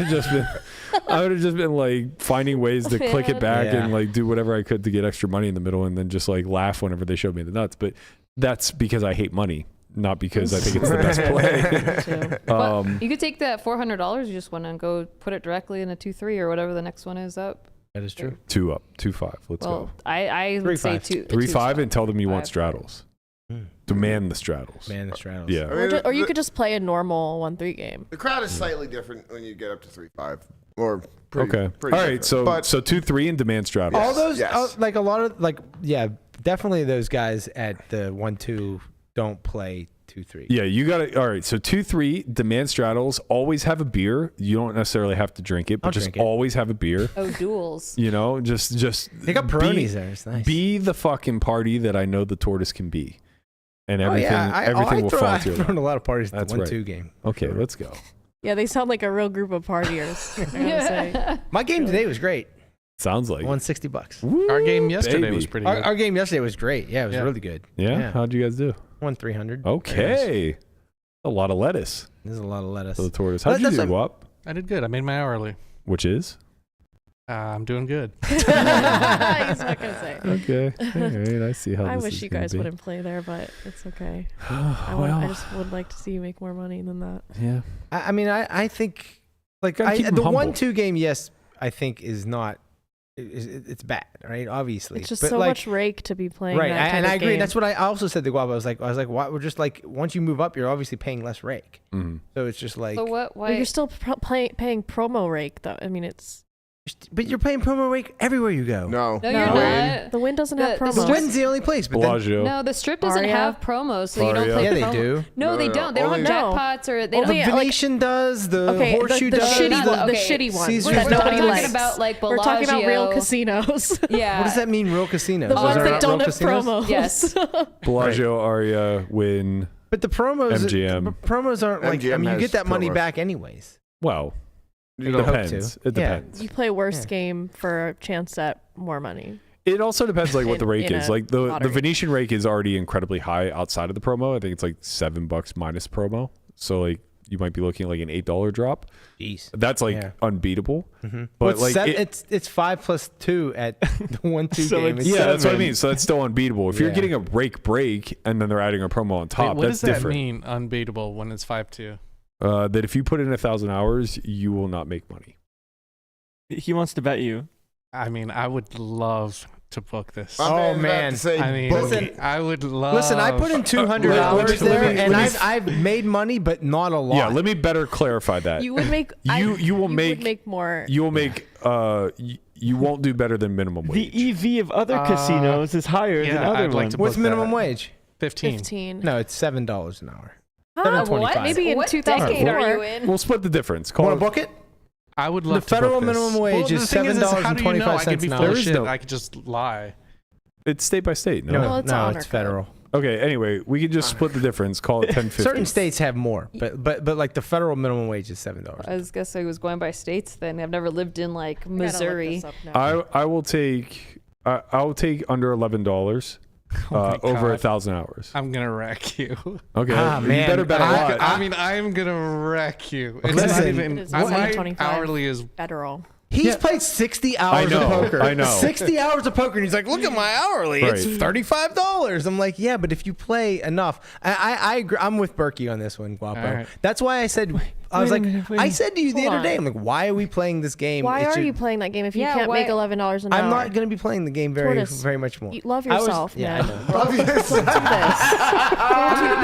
have just been like finding ways to click it back Yeah. and like do whatever I could to get extra money in the middle and then just like laugh whenever they showed me the nuts. But that's because I hate money, not because I think it's the best play. But you could take that $400 you just won and go put it directly in a 2-3 or whatever the next one is up. That is true. 2 up, 2-5. Let's Well, go. I would say 3-5. 3-5 and tell them you want 5. straddles. Hmm. Demand the straddles. Man, the straddles. Yeah. I mean, Or you could just play a normal 1-3 game. The crowd is slightly different when you get up to 3-5, or pretty, Okay. Pretty All right. different. So but 2-3 and demand straddles. All those, Yes. like a lot of, like, yeah, definitely those guys at the 1-2 don't play 2-3. Yeah, you got to. All right. So 2-3 demand straddles. Always have a beer. You don't necessarily have to drink it, but I'll just drink it. always have a beer. Oh, duels. You know, just They got Peronis there. It's nice. Be the fucking party that I know the tortoise can be, and Oh, everything yeah, everything will fall I've to thrown it. a lot of parties at That's the right. 1-2 game. Okay, let's go. Yeah, they sound like a real group of partiers. I gotta say. My game today was great. Sounds like I won $60. Woo, Our game yesterday baby. was pretty good. Our game yesterday was great. Yeah, it was Yeah. really good. Yeah? How'd you guys do? Won 300. Okay. A lot of lettuce There's a lot of lettuce. for the tortoise. How'd you That's do, a- Wap? I did good. I made my early. Which is? I'm doing good. He's not gonna say. Okay. All right. I see how I this wish is you gonna guys be. wouldn't play there, but it's okay. Well, I just would like to see you make more money than that. yeah. I mean, I think like Gotta keep 'em the humble. 1-2 game, yes, I think is not. It's bad, right? Obviously, It's just but so like, much rake to be playing. right? that type And of I agree. game. That's what I also said to Guapo. I was like, why? We're just like, once you move up, you're obviously paying less rake. Mhm. So it's just like, So what? But Why? you're still paying promo rake though. I mean, it's But you're playing promo rake everywhere you go. No. No, you're Wynn. not. The Wynn doesn't have The promos. strip- Wynn's the only place. But then, Bellagio. No, the strip doesn't Aria. have promos, so you don't Aria. play Yeah, the they promo. do. No, they No, don't. They don't only- have jackpots or they the don't. Only- Venetian does. The Okay, horseshoe the does. shitty Not- one, the okay. shitty one Caesar's that We're nobody talking likes. about like We're talking about real Bellagio. casinos. Yeah. What does that mean? Real casinos. The Those ones are that not don't real have casinos? promos. Yes. Bellagio, Aria, Wynn. But the promos, MGM. promos aren't like. I MGM mean, you has get that money promos. back anyways. Well, You it don't hope depends. to. It Yeah. depends. You play worst game for a chance at more money. It also depends like what the rake in is. a Like the lottery. Venetian rake is already incredibly high outside of the promo. I think it's like $7 minus promo. So like you might be looking at like an $8 drop. Jeez. That's like Yeah. unbeatable. Well, But it's, like it's 5 plus 2 at the 1-2 So game. it's- It's yeah, that's what I 7. mean. So that's still unbeatable. If you're Yeah. getting a rake break and then they're adding a promo on Wait, top, what that's does that different. mean? Unbeatable when it's 5-2. That if you put in 1,000 hours, you will not make money. He wants to bet you. I mean, I would love to book this. My Oh, man's about man. to say, I mean, Listen- I would love. Listen, I put in $200 let me- there, let me- and let me- I've made money, but not a lot. Yeah, let me better clarify that. You would make. You will would make- make more. You will make. You won't do better than minimum wage. The EV of other casinos is higher than yeah, other I'd like ones. to What's book minimum that. wage? 15. 15. No, it's $7 an hour. Huh? $7.25. What? Maybe in What 2004. decade are you in? We'll split the difference. Call Want it- to book it? I would love The to federal book this. minimum wage well, is the thing how do you know? I could $7.25 be an full hour. of There is shit. no- I could just lie. It's state by state. No. Well, it's no, honor it's code. federal. Okay. Anyway, we can just split the difference. Call it 10.50. Certain states have more, but like the federal minimum wage is $7. I was guess I was going by states then. I've never lived in like I gotta look Missouri. this up now. I will take. I'll take under $11 Oh my over God. 1,000 hours. I'm gonna wreck you. Okay. Ah, You man. better bet a lot. I mean, I'm gonna wreck you. It's Listen, not even. It is My 7.25. hourly is. Federal. He's played 60 hours know, of poker. I know. 60 hours of poker, and he's like, "Look at my hourly. It's Right. $35." I'm like, "Yeah, but if you play enough, I agree. I'm with Berkey on this one, Guapo. All right. That's why I said, I was wait a like, minute, wait. I said to you the Hold other on. day, I'm like, why are we playing this game? Why It are should- you playing that game if you Yeah, can't why- make $11 an hour? I'm not going to be playing the game Tortoise. very much more. You love I was- yourself, yeah, I man. know. Love yourself.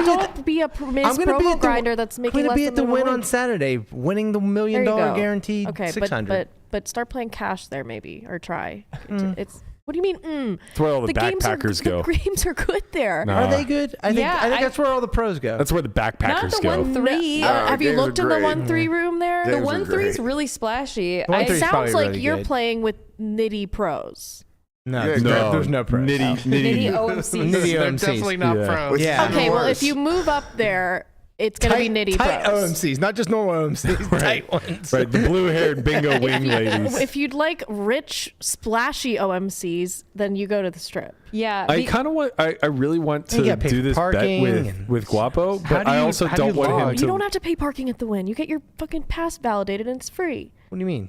Don't be a Miss I'm gonna be promo at the- grinder that's I'm making going to less be than at the minimum Win on wage. Saturday, winning the $1 million There you go. guaranteed Okay, 600. but start playing cash there maybe or try. It's what do you mean? That's where all the games are, backpackers go. The games are good there. No. Are they good? I think Yeah, that's where all the pros go. That's where the Not backpackers the go. 1-3. Have you games are looked in the great. 1-3 room there? Games The are 1-3 is great. really splashy. One I- It three's sounds probably like really you're good. playing with nitty pros. No, Yeah, there's no pros. Nitty. Nitty OMC. Nitty They're OMCs. definitely not Yeah. pros. Yeah. Okay, well, worse. if you move up there, it's going to be nitty tight pros. OMCs, not just normal OMCs, tight ones. Right, the blue-haired bingo wing ladies. If you'd like rich, splashy OMCs, then you go to the strip. Yeah. I the- kind of want. I really want You to gotta pay do for this bet parking with and- Guapo, How but do I you- also how do don't you want him log? to. You don't have to pay parking at the Wynn. You get your fucking pass validated and it's free. What do you mean?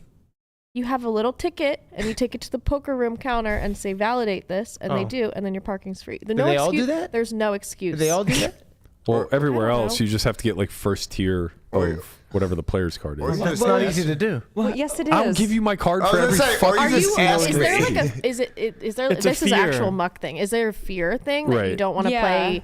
You have a little ticket and you take it to the poker room counter and say validate this, and they Oh. do, and then your parking's free. Do they all do that? There's no excuse. Do they all do that? Well, everywhere I don't else, know. you just have to get like first tier of whatever the player's card Or is. you It's just not ask- easy to do. Well, yes, it is. I'll give you my card I for was every gonna say, or fucking you just ask Is there me. like a is there It's a this is fear. actual Muck thing? Is there a fear thing that you Right. don't want to Yeah. play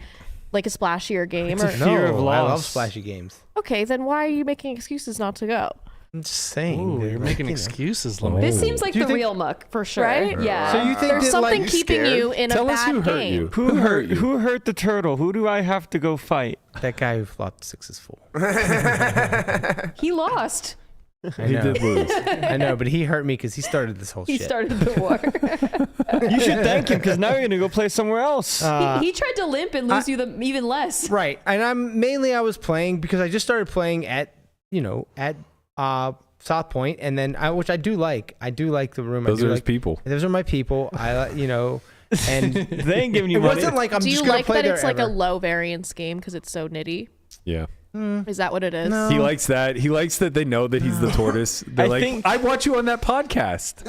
like a splashier game? It's a Or, fear of I love loss. splashy games. okay, then why are you making excuses not to go? I'm just saying. Ooh, they're you're like, making you know. excuses, Oh. Lamana. This seems like Do you the think- real Muck for sure. Right? Yeah. So you think There's that, something like, keeping scared? you in Tell a us bad who hurt game. you. Who hurt? Who hurt the turtle? Who do I have to go fight? that guy who flopped 6 full? He lost. I He know. did lose. I know, but he hurt me because he started this whole He shit. started the war. You should thank him because now you're gonna go play somewhere else. he tried to limp and lose you the even less. Right, and I was playing because I just started playing at South Point, and then which I do like. I do like the room. Those I do are his like, people. Those are my people. And They ain't giving you it money. wasn't like I'm Do just you gonna like play that there it's like a ever. low variance game because it's so nitty? Yeah. Is that what it is? No. He likes that. He likes that they know that he's the tortoise. They're I like, think- I watch you on that podcast.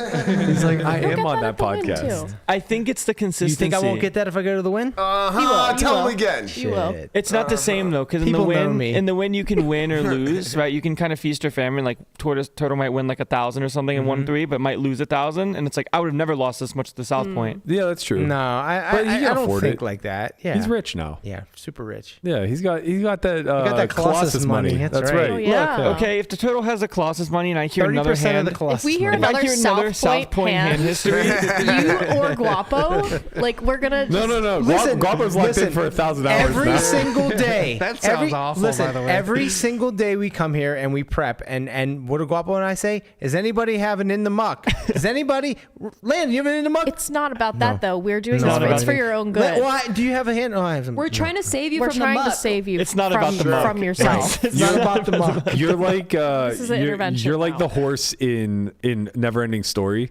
He's like, I You'll am get on that that at the Wynn, podcast. too. I think it's the You consistency. think I won't get that if I go to the Win? Uh-huh. You Tell will. him again. You will. Shit. It's not the same though, because in the People know win, me. you can win or lose, right? You can kind of feast or famine. Like turtle might win like 1,000 or something in 1-3, but might lose 1,000, and it's like I would have never lost this much to South Point. Yeah, that's true. No, I But he can don't afford think it. like that. Yeah, He's rich now. Yeah, super rich. Yeah, he's got that got that Colossus money. That's right. Oh, yeah. Look, Okay, if the turtle has a Colossus money and I hear another 30% hand, of the Colossus If we hear money. if I another hear another South Point hand history, you or Guapo, like we're gonna. No. Listen, Guapo's locked in for 1,000 hours every now. single day. That sounds awful, by the way. Every single day we come here and we prep, and what do Guapo and I say? Does anybody have an in the muck? Does anybody? Landon, you have an in the muck? It's not about that though. We're doing Not this. about It's for it. your own good. Why? Do you have a hand? Oh, I have some. We're trying to save you We're from trying the to muck. save you. It's not from, about the muck. from yourself. It's not about the muck. You're like is an intervention you're like now. the horse in Neverending Story.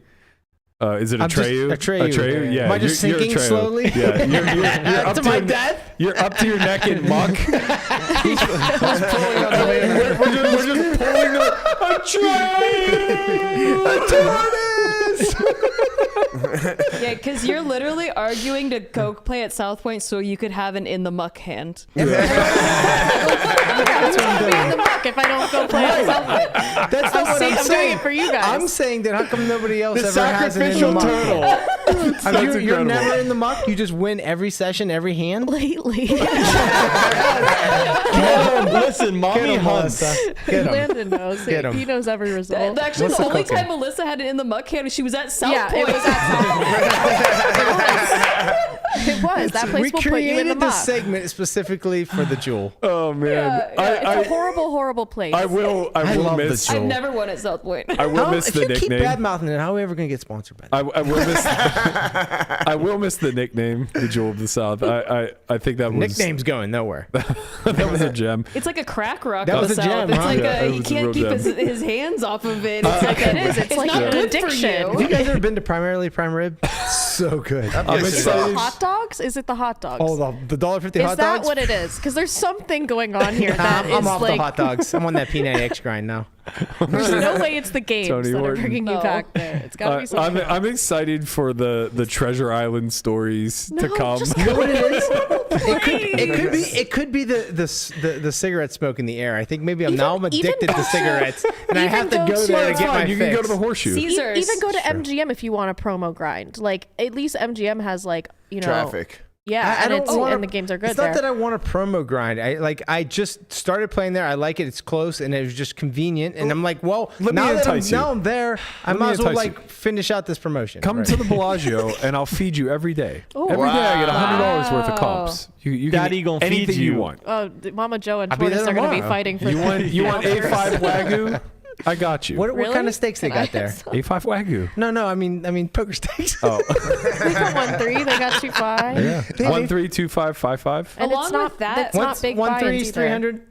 Is it I'm just- Atreyu? Atreyu. Yeah. Am I just you're sinking Atreyu. slowly? Yeah. You're up To my your, death? You're up to your neck in muck. We're just pulling Yeah, because you're literally arguing to go play at South Point so you could have an in the muck hand. That's what I'm doing. The muck if I don't go play at South Point. That's not what I'm I'm doing saying. it for you guys. I'm saying that how come nobody else the ever has an in the sacrificial muck? turtle. I mean, you're incredible. never in the muck. You just win every session, every hand. Lately, Listen, mommy hunts. Get him. Landon knows. Get 'em. He knows every result. Actually, What's the the only cooking? time Melissa had it in the muck hand was she was at South Yeah, Point. it was at It was. That place We will put you in the created this muck. segment specifically for the jewel. Oh man. It's a horrible, horrible place. I will love miss. the I've Jewel. never won at South Point. I will How, miss if the you keep nickname. bad mouthing it, how are we ever going to get sponsored by that? I will miss. I will miss the nickname, the Jewel of the South. I think that was Nickname's going nowhere. that was a gem. It's like a crack rock That of was the a South. gem, It's huh? like Yeah, it he was a can't real keep gem. his hands off of it. It's like it is. It's like not an good for addiction. Have you you. guys ever been to primarily prime rib? So good. I'm Is it excited. the hot dogs? Is it the hot dogs? Oh, the $1.50 is hot that dogs? what it is? Because there's something going on here that I'm is off like the hot dogs. I'm on that P90X grind now. there's no way it's the games Tony that are Horton. bringing you No. back there. It's gotta be I'm, something. I'm excited for the Treasure Island stories to come. Just You know what it is? please. It could be the cigarette smoke in the air. I think maybe I'm Even- addicted to cigarettes, and I even have to go go to- there to It's get my You can go to fix. the horseshoe. Caesars. Even go to MGM if you want a promo grind. Like at least MGM has like Traffic. Yeah, I and, don't it's, wanna- and the games are good It's there. not that I want a promo grind. I just started playing there. I like it. It's close and it was just convenient. And I'm like, well, Let me now that entice you. now I'm there, I Let me might as well entice you. like finish out this promotion. Come Right. to the Bellagio and I'll feed you every day. Ooh. Every day I get $100 worth of Wow. comps. You can Daddy eat gonna feed anything you you. want. Oh, Mama Joe and I'll be Tortoise there are going to be tomorrow. fighting for You want A5 Wagyu? I got you. What Really? kind of steaks they got there? A5 Wagyu. No, I mean poker steaks. Oh. We got 1-3. They got 2-5. Yeah. 1-3-2-5-5-5. And Along it's not with that- That's not big 1-3 buy-ins is either. 300.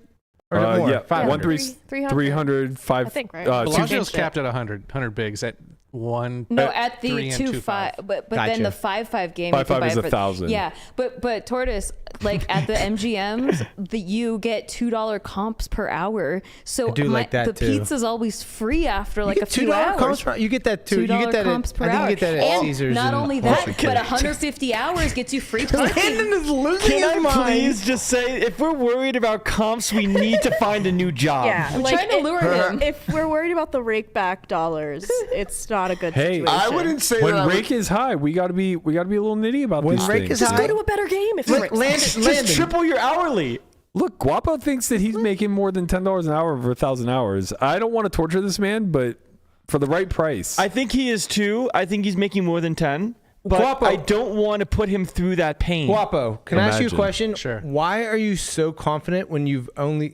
Or more? Yeah, 500. 1-3 300 5. I think, right? Bellagio's Bellagio's capped at 100 bigs at 1. No, at the 3 and 2-5, but Gotcha. then the 5-5 game. you 5-5 can buy is for- 1,000. Yeah, but Tortoise, like at the MGMs, you get $2 comps per hour. So I do like that, the too. pizza's always free after like You a get few $2 hours. comps per- you get that too. You $2 get that comps at, per I think hour. you get that at and Caesars. not and only Horse that, Show. but 150 hours gets you free parking. Landon is losing Can his I mind. please just say, if we're worried about comps, we need to find a new job. Yeah, I'm like, trying to lure him. If we're worried about the rake back dollars, it's not a good Hey, situation. I wouldn't say When that. I would- rake is high, we gotta be a little nitty about When these rake things. is Just high- go to a better game if Look, you're Landon, Triple your hourly. Look, Guapo thinks that he's making more than $10 an hour for 1,000 hours. I don't want to torture this man, but for the right price. I think he is too. I think he's making more than 10. But Guapo. I don't want to put him through that pain. Guapo, can I ask you a Imagine. question? Sure. Why are you so confident when you've only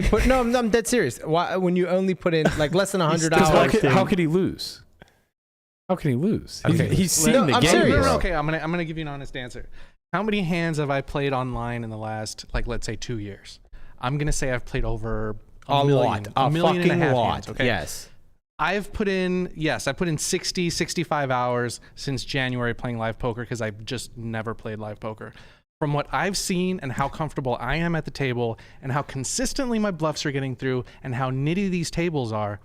put? No, I'm dead serious. Why when you only put in like less than 100 'Cause hours? how could he lose? How can he lose? Okay. He's seen No, the I'm game. serious. bro. Okay, I'm gonna give you an honest answer. How many hands have I played online in the last, like, let's say 2 years? I'm gonna say I've played over a million, lot, a million and a fucking half lot. hands, okay? Yes. I put in 60, 65 hours since January playing live poker because I've just never played live poker. From what I've seen and how comfortable I am at the table and how consistently my bluffs are getting through and how nitty these tables are,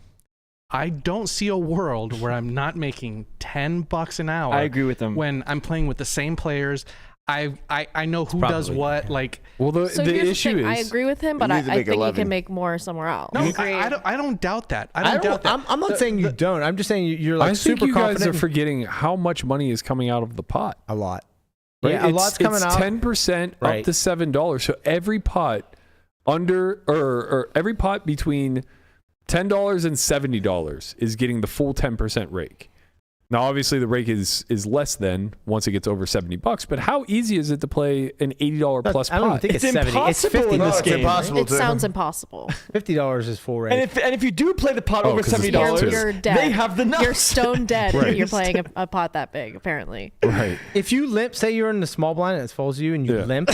I don't see a world where I'm not making $10 an hour. I agree with him. When I'm playing with the same players. I know who does probably- what. Like, Well, So the here's issue the thing. I is agree with him, but You I need to think make he 11. can make more somewhere else. no, I don't doubt that. I I don't don't. doubt that. I'm not saying you don't. I'm just saying you're like I think super you guys confident. are forgetting how much money is coming out of the pot. a lot. Right? Yeah, a lot's coming it's out. 10% Right. up to $7. So every pot under or every pot between $10 and $70 is getting the full 10% rake. Now, obviously, the rake is less than once it gets over $70. But how easy is it to play an $80 plus pot? I don't think it's 70. It's impossible 50. in this It's game. impossible. It sounds impossible. $50 is full rake. And if you do play the pot over 'cause it's $70, plus You're dead. they have the nuts. You're stone dead Right. if you're playing a pot that big, apparently. Right. If you limp, say you're in the small blind and it folds you and you Yeah. limp,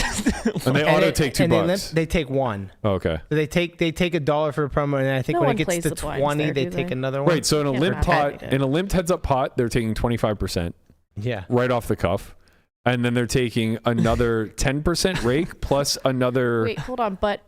And they auto take $2. They limp, they take one. Oh, okay. So they take $1 for a promo, and then I think No when one it gets plays to the blinds 20, there, they do take they? another one. Right. So in a Can't limp remember. pot, in a limped heads up pot, they're taking 25% Yeah. right off the cuff. And then they're taking another 10% rake plus another. Wait, hold on. But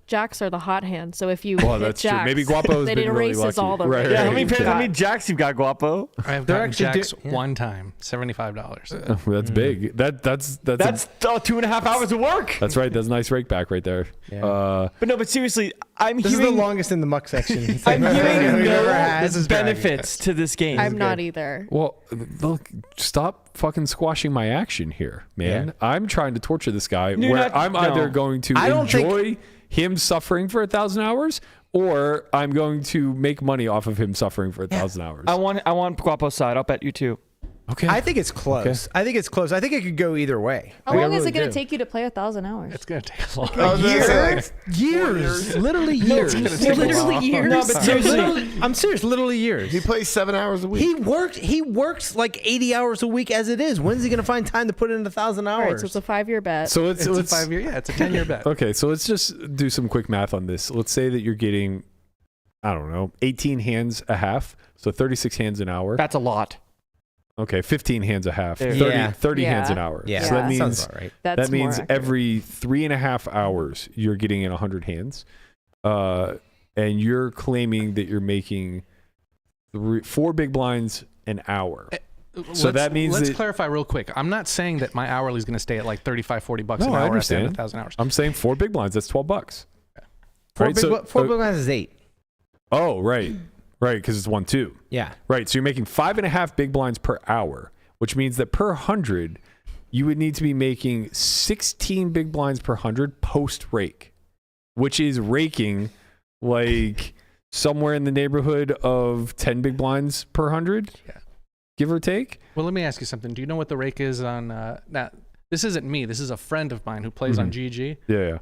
jacks are the hot hand. So if you Well, hit that's true. jacks, Maybe Guapo's then been it really erases lucky. all the Right, rake. Yeah, how right. many jacks you got, Guapo? I've They're gotten actually jacks one time, $75. That's big. That's That's 2.5 hours of work. that's right. That's a nice rake back right there. Yeah. But seriously, I'm This is hearing the longest in the muck section. I'm hearing We've ever no had. benefits to this game. I'm not either. Well, look, stop fucking squashing my action here, man. Yeah. I'm trying to torture this guy You're where not- I'm no. either going to I don't think- enjoy him suffering for 1,000 hours or I'm going to make money off of him suffering for 1,000 hours. I want Guapo's side. I'll bet you too. Okay. I think it's close. I think it's close. I think it could go either way. How long is it going to take you to play 1,000 hours? It's going to take a long I was gonna say, Years. Literally years. Literally years. No, but seriously, I'm serious. Literally years. he plays 7 hours a week. He works like 80 hours a week as it is. When's he going to find time to put in 1,000 All right, hours? so it's a 5-year bet. So It's a 5-year. Yeah, it's a 10-year bet. Okay, so let's just do some quick math on this. Let's say that you're getting, I don't know, 18 hands a half, so 36 hands an hour. that's a lot. Okay, 15 hands a half, There. 30, Yeah. 30 hands Yeah. an hour. yeah, So that sounds means about right. That's that means more accurate. every 3.5 hours you're getting in 100 hands, and you're claiming that you're making 4 big blinds an hour. So that means let's that- clarify real quick. I'm not saying that my hourly is going to stay at like $35-40 No, an I hour at the end understand. of 1,000 hours. I'm saying 4 big blinds. That's $12. Four Right, big, so- four big lines is 8. Oh, right, because it's 1-2. Yeah. Right, so you're making 5.5 big blinds per hour, which means that per 100, you would need to be making 16 big blinds per 100 post rake, which is raking like somewhere in the neighborhood of 10 big blinds per 100, Yeah. give or take. Well, let me ask you something. Do you know what the rake is on? Now, this isn't me. This is a friend of mine who plays on GG. Yeah.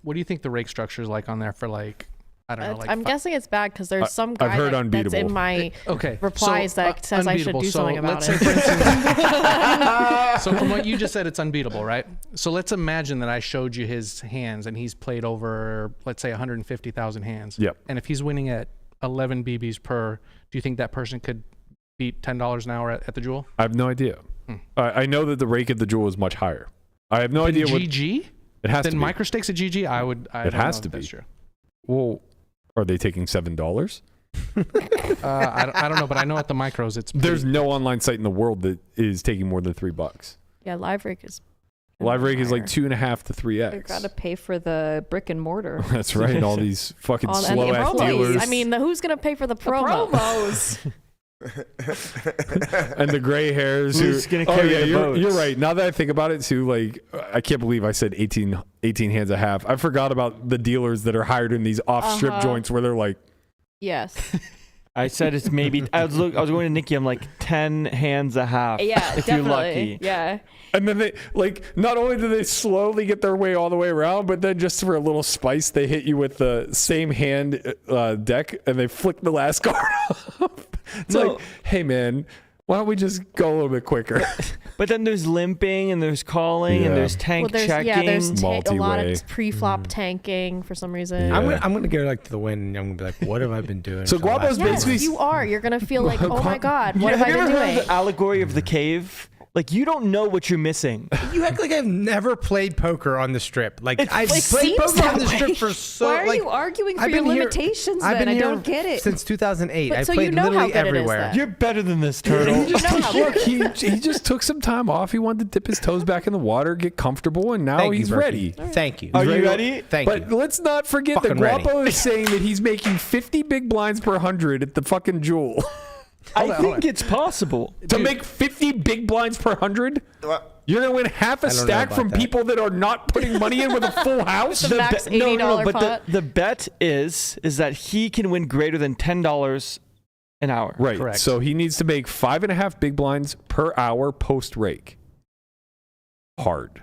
What do you think the rake structure is like on there for like? I don't know. Like I'm guessing it's bad because there's some guy I've heard that's unbeatable. in my Okay. replies that says I should unbeatable. do something about let's it. Say, for instance, so from what you just said, it's unbeatable, right? So let's imagine that I showed you his hands and he's played over, let's say, 150,000 hands. Yep. And if he's winning at 11 BBs per, do you think that person could beat $10 an hour at the Jewel? I have no idea. I know that the rake at the Jewel is much higher. I have no idea what GG? it has Then to be. micro stakes at GG, I It has to That's be. true. Well, are they taking $7? I don't know, but I know at the micros it's There's no online site in the world that is taking more than $3. Yeah, live rake is. Live rake is like higher. 2.5 to 3x. You've got to pay for the brick and mortar. That's right. All these fucking And the slow ass employees. dealers. I mean, who's gonna pay for the promos? And the gray hairs. Who's gonna carry the you're boats? right. Now that I think about it too, like I can't believe I said 18 hands a half. I forgot about the dealers that are hired in these off strip joints where they're like, Yes. I said it's maybe. I was going to Nikki. I'm like 10 hands a half. Yeah, if definitely. you're lucky. Yeah. and then they like not only do they slowly get their way all the way around, but then just for a little spice, they hit you with the same hand deck and they flick the last card off. It's No. like, hey man, why don't we just go a little bit quicker? But then there's limping and there's calling Yeah. and there's tank checking. there's a lot Multi-way. of pre-flop tanking for some reason. Yeah. I'm gonna go like to the win, and I'm gonna be like, what have I been doing? So for the Guapo's last few basically- months? You are. You're gonna feel like, oh my god, what have I you been ever heard doing? of the allegory of the cave? Like you don't know what you're missing. You act like I've never played poker on the strip. Like I've it played seems poker on that the strip way. for so. Why are like, you arguing for I've your been here- limitations I've then? been I here don't get it. since 2008. But I so played you know how literally good it is everywhere. then. You're better than this, Turtle. You know how Look, he just took some time off. He wanted to dip his toes back in the water, get comfortable, and now Thank you, he's Berkey. ready. Thank you. Are you ready? Thank But you. let's not forget that Fucking ready. Guapo is saying that he's making 50 big blinds per 100 at the fucking Jewel. I think it's possible. To make 50 big blinds per 100, You're gonna win half a don't know stack about from that. people that are not putting money in with a full house. The max $80 but pot. the bet is that he can win greater than $10 an hour. Right. Correct. So he needs to make 5.5 big blinds per hour post rake. Hard.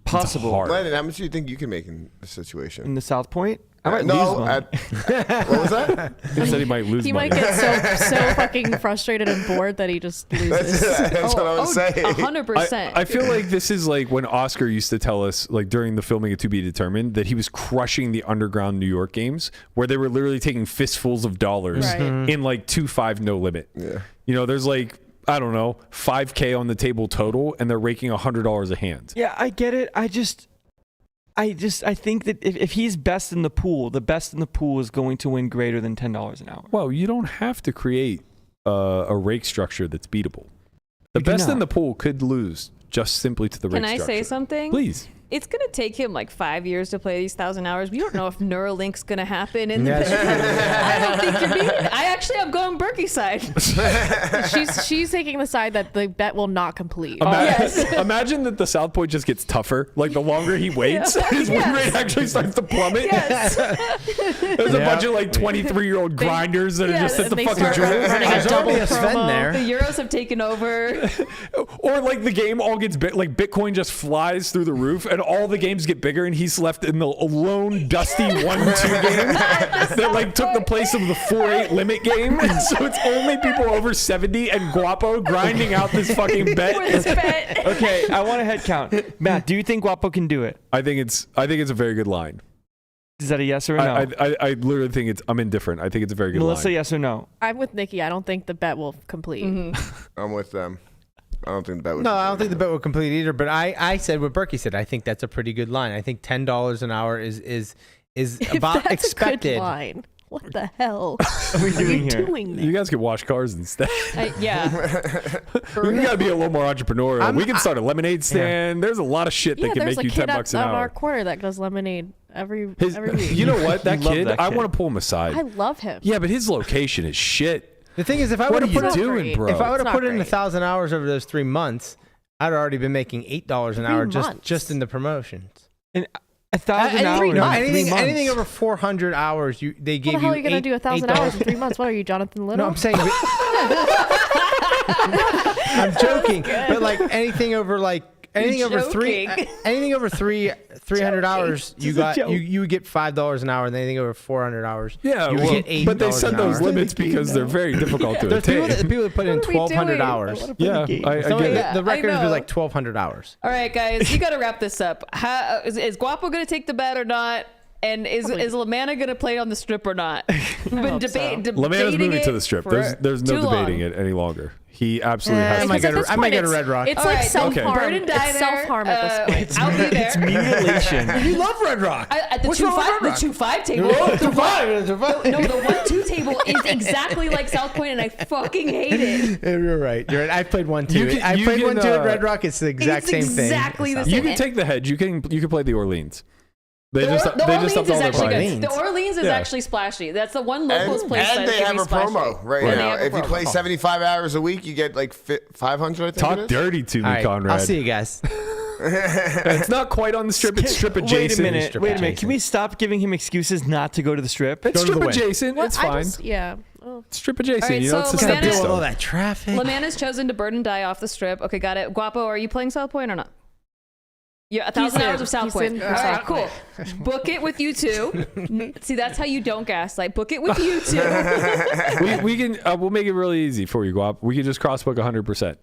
Possible. Hard. Landon, how much do you think you can make in this situation? In the South Point, I might no, lose one. what was that? He said he might lose He money. might get so fucking frustrated and bored that he just loses. That's what I was saying. 100%. I feel like this is like when Oscar used to tell us, like during the filming of To Be Determined, that he was crushing the underground New York games where they were literally taking fistfuls of dollars Right. in like 2-5 no limit. Yeah. You know, there's like, I don't know, $5K on the table total, and they're raking $100 a hand. Yeah, I get it. I think that if he's best in the pool, the best in the pool is going to win greater than $10 an hour. Well, you don't have to create a rake structure that's beatable. The You do best in not. the pool could lose just simply to the rake Can I structure. say something? Please. It's going to take him like 5 years to play these 1,000 hours. We don't know if Neuralink's going to happen. In the I don't think you're beating it. I'm going Berkey side. She's taking the side that the bet will not complete. Imagine that the South Point just gets tougher. Like the longer he waits, his win rate actually starts to plummet. Yes. There's a bunch of like 23-year-old grinders that are just at the they fucking start drill. running a There's double already a Sven promo. there. The Euros have taken over. Or like the game all gets like Bitcoin just flies through the roof and all the games get bigger and he's left in the lone dusty 1-2 game that like took the place of the 4-8 limit game. So it's only people over 70 and Guapo grinding out this fucking bet. Okay, I want a head count. Matt, do you think Guapo can do it? I think it's a very good line. Is that a yes or a no? I literally think I'm indifferent. I think it's a very good Melissa, line. yes or no? I'm with Nikki. I don't think the bet will complete. I'm with them. I don't think that would. No, I don't think the bet will complete either. But I said what Berkey said. I think that's a pretty good line. I think $10 an hour is about That's expected. a good line. What the hell What are we doing you here? doing there? You guys could wash cars instead. Yeah. We gotta be a little more entrepreneurial. We can start a lemonade stand. There's a lot of shit that can there's make a you kid $10 an on our hour. corner that does lemonade every week. You know what? That You love kid, that I kid. want to pull him aside. I love him. Yeah, but his location is shit. The thing is, if I What would are have you put not doing, great. bro? if I would It's have not put in great. 1,000 hours over those 3 months, I'd already been making $8 an hour months. just in the promotions. And 1,000 hours. No, in 3 months. anything over 400 hours, they What give the you. hell are you gonna do 1,000 hours in 3 months? What are you, Jonathan Little? No, I'm saying. I'm joking, but like anything over anything over three 300 hours, you would get $5 an hour, and anything over 400 hours, Yeah, you would well, get $8 but they set an hour. those limits because they're very difficult to There's people attain. that put in What are we 1,200 doing? hours. Yeah, I So get it. the record I is know. like 1,200 hours. All right, guys, you got to wrap this up. Is Guapo going to take the bet or not? And is Lamanna going to play on the strip or not? We've been debating Lamanna's moving it to the strip. for There's no too long. debating it any longer. He absolutely has I to. might go Because to at this point, Red Rock. It's All like right, self-harm. Bird and Diner, It's self-harm at this point. I'll be there. Mutilation. You love Red Rock. At the What's wrong with 2-5 Red Rock? 2-5 table. No, the 1-2 table is exactly like South Point, and I fucking hate it. You're right. I played 1-2. You I played can, 1-2 at Red Rock. It's the exact It's same thing. exactly the You same. can take the hedge. You can play the Orleans. They The just Orleans upped is all their actually prices. good. The Orleans is Yeah. actually splashy. That's the one locals place and that they can have be a promo splashy. right And they now. have a If you promo. play 75 hours a week, you get like 500. I think it Talk is. dirty to me, All right, Conrad. I'll see you guys. It's not quite on the strip. It's strip adjacent. Wait a minute. Strip Wait a minute. adjacent. Can we stop giving him excuses not to go to the strip? It's Go to strip the Wynn. adjacent. It's fine. Yeah. Oh. Strip adjacent. All right, You know, so it's a Lamanna- stepping Deal with all stone. that traffic. Lamanna's chosen to burn and die off the strip. Okay, got it. Guapo, are you playing South Point or not? Yeah, 1,000 hours of South He's Point. in All for right, South cool. Book it with you two. See, that's how you don't gaslight. Book it with you two. we can. We'll make it really easy for you, Guap. We can just crossbook 100%.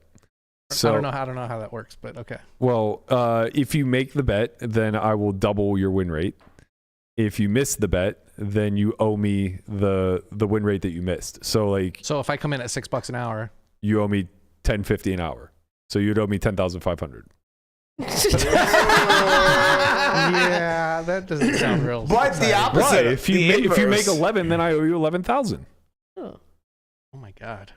So I don't know how that works, but okay. Well, if you make the bet, then I will double your win rate. If you miss the bet, then you owe me the win rate that you missed. So like So if I come in at $6 an hour, you owe me $10.50 an hour. So you'd owe me $10,500. yeah, that doesn't sound real. But the opposite. Why? If you the if you make inverse. 11, then I owe you 11,000. Oh my god.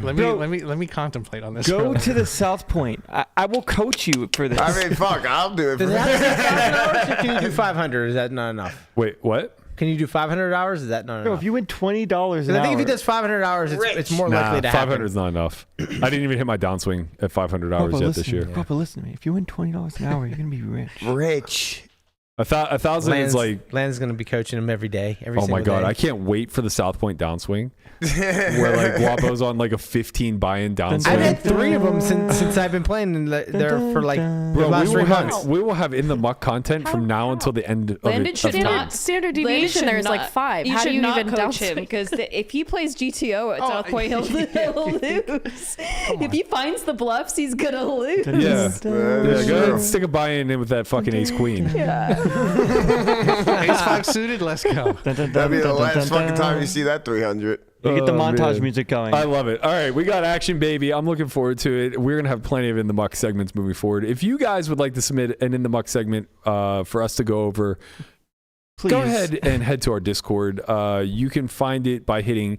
let me contemplate on this. Go one. to the South Point. I will coach you for this. I mean, fuck, I'll do it for Does it have to be 1,000 hours, or can you do 500? Is that not enough? Wait, what? Can you do 500 hours? Is that not Bro, enough? if you win $20 an 'Cause I hour, think if he does 500 hours, it's more likely to happen. 500 is not enough. I didn't even hit my downswing at 500 hours Papa, yet this year. Papa, listen to me. If you win $20 an hour, you're gonna be rich. Rich. 1,000 is like. Landon's going to be coaching him every day. Oh my single god, day. I can't wait for the South Point downswing, where like Guapo's on like a 15 buy-in downswing. I've had 3 of them since I've been playing, and they're for like the Bro, last 3 months. we will have in the muck content from now until the end of Landon it. should of not- time. Standard Landon deviation should there is like not- 5. You How should do you not even coach him downswing? because if he plays GTO at South Point, he'll lose. If he finds the bluffs, he's gonna lose. Yeah, That yeah, is go ahead true. and stick a buy-in in with that fucking ace queen. Ace 5 suited. Let's go. That'd be the last fucking time you see that 300. You get the Oh, montage man. music going. I love it. All right, we got action, baby. I'm looking forward to it. We're gonna have plenty of in the muck segments moving forward. If you guys would like to submit an in the muck segment for us to go over, Please. go ahead and head to our Discord. You can find it by hitting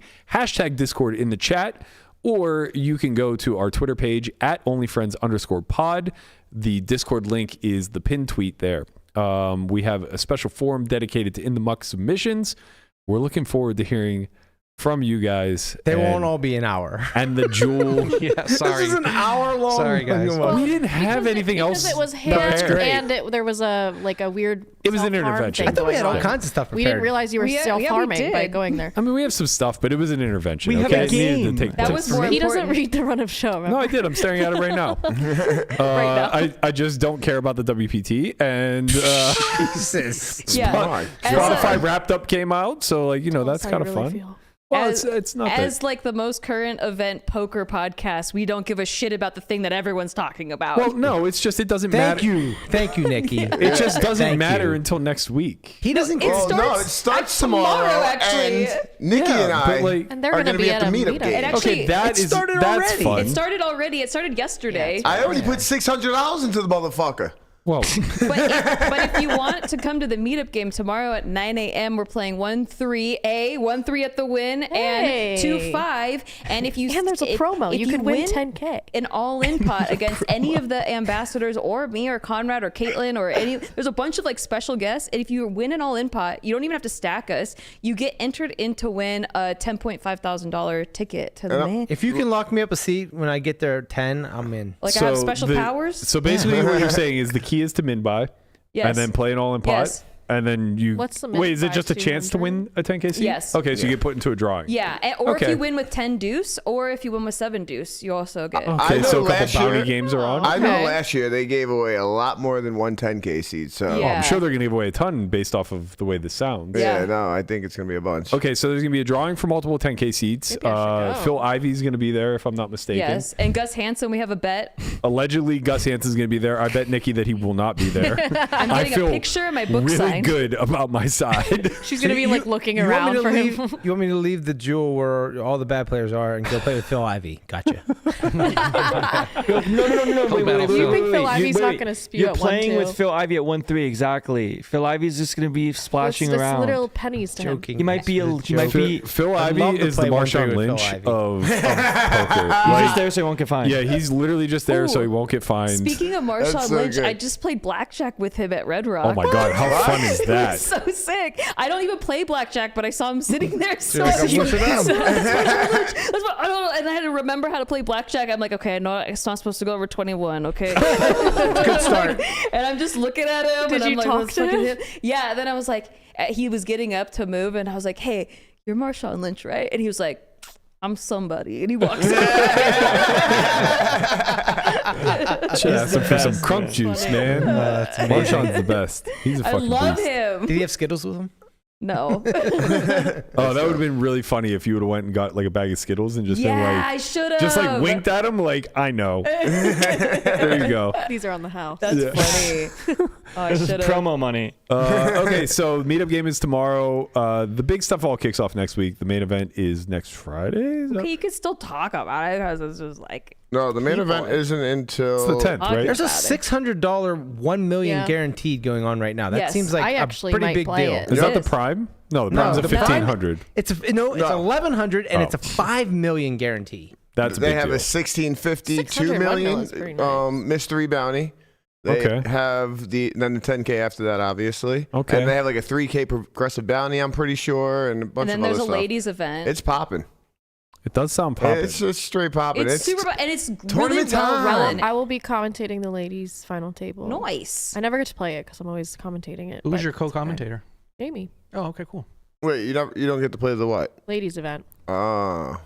#Discord in the chat, or you can go to our Twitter page at onlyfriends_pod. The Discord link is the pinned tweet there. We have a special forum dedicated to in the muck submissions. We're looking forward to hearing from you guys. They and, wont all be an hour. And the Jewel. Yeah, sorry. This is an hour long. Sorry, guys. fucking one. We didn't have anything else. Because it was prepared. hand, and there was a weird. It was an self-harm intervention. thing I thought we had going all on. kinds of stuff We prepared. didn't realize you were Yeah, we self-harming by did. going there. I mean, we have some stuff, but it was an intervention. We have okay? a It needed to game. take That place. was more He doesn't important. read the run of show. Remember? No, I did. I'm staring at it right now. I just don't care about the WPT, and Jesus. Yeah. Spotify Wrapped Up came out, so like that's That's how I kind of really fun. feel. Well, As- it's not As that. like the most current event poker podcast, we don't give a shit about the thing that everyone's talking about. Well, no, it's just it doesn't Thank matter. you. Thank you, Nikki. It just doesn't Thank matter you. until next week. He doesn't It Well, no, starts it starts tomorrow, tomorrow, actually. and Nikki Yeah, and I but, like- And they're are going to gonna be at at the a meetup meetup. game. actually, That it is started that's already. fun. It started already. It started yesterday. I already put $600 into the motherfucker. Well, but if you want to come to the meetup game tomorrow at 9 a.m., we're playing 1-3 at the Wynn Hey. and 2-5. And if you And there's a promo. if You could win 10K. an all-in pot against any of the ambassadors or me or Conrad or Caitlin or any. There's a bunch of like special guests, and if you win an all-in pot, you don't even have to stack us. You get entered in to win a $10,500 ticket to the man. If you can lock me up a seat when I get there at 10, I'm in. Like I have special powers. So basically, what you're saying is the key is to min buy, Yes. and then play an all in pot, Yes. and then you. What's the min wait? Is it buy, just a chance to win a 10K seat? Yes. Okay, so you get put into a drawing. Yeah, or Okay. if you win with 10 deuce, or if you win with 7 deuce, you also get. Okay, I know so a couple last bounty year- games are on. I know Okay. last year they gave away a lot more than one 10K seat. So Oh, Yeah. I'm sure they're going to give away a ton based off of the way this sounds. Yeah. no, I think it's gonna be a bunch. Okay, so there's going to be a drawing for multiple 10K seats. Maybe I should go. Phil Ivey's going to be there, if I'm not mistaken. Yes, and Gus Hansen, we have a bet. Allegedly, Gus Hansen's going to be there. I bet Nikki that he will not be there. I'm I getting feel a picture and my book really signed. good about my side. She's going to be like looking You want me around to for leave, him. You want me to leave the jewel where all the bad players are and go play with Phil Ivey? Gotcha. No. Wait. You think Phil Ivey's not wait. going to spew You're at 1-2? playing with Phil Ivey at 1-3 exactly. Phil Ivey's just going to be splashing It's around. little pennies to him. Joking. He might be a. He might be. Phil I'd Ivey love to is the play 1-3 Marshawn with Phil Lynch Ivey. of poker. He's Like, just there so he won't get fined. yeah, he's literally just there so he Ooh. won't get fined. Speaking of That's Marshawn so Lynch, good. I just played blackjack with him at Red Rock. Oh my God, how fun is It that? was so sick. I don't even play blackjack, but I saw him sitting there. So like, I'm looking up. that's what, I don't know, and I had to remember how to play blackjack. I'm like, okay, I know it's not supposed to go over 21. Okay, Good start. and I'm just looking at him. Did and I'm you like, talk let's to look at him? Yeah. Then I was like, he was getting up to move, and I was like, hey, you're Marshawn Lynch, right? And he was like, I'm somebody, and he walks out. Should ask him for some best, crunk man. juice, man. That's amazing. Marshawn's the best. He's a I fucking love beast. him. Did he have Skittles with him? No. Oh, that would have been really funny if you would have went and got like a bag of Skittles and just been Yeah, like, I should have. just like winked at him, like I know. There you go. These are on the house. That's Yeah. funny. Oh, I This is should have. promo money. Okay, so meetup game is tomorrow. The big stuff all kicks off next week. The main event is next Friday. Is that- Okay, you could still talk about it because it's just like No, the main People. event isn't until It's the 10th, right? There's a About it. $600 $1 million Yeah. guaranteed going on right now. That Yes, seems like I a actually pretty might big play deal. it. Is It that the is. prime? No, the No, prime's at the prime- 1,500. It's it's No. 1,100 and Oh. it's a $5 million guarantee. That's a they big have deal. a 1650 600 $2 million is pretty nice. mystery bounty. They have then the 10K after that, obviously. Okay. And they have like a 3K progressive bounty, I'm pretty sure, and a bunch And of then other there's a stuff. ladies event. It's popping. It does sound poppin'. It's straight popping. It's super, and it's really tournament well time. run. I will be commentating the ladies' final table. Nice. I never get to play it because I'm always commentating it. Who's but your it's okay. co-commentator? Jamie. Oh, okay, cool. Wait, you don't get to play the what? Ladies event. Oh,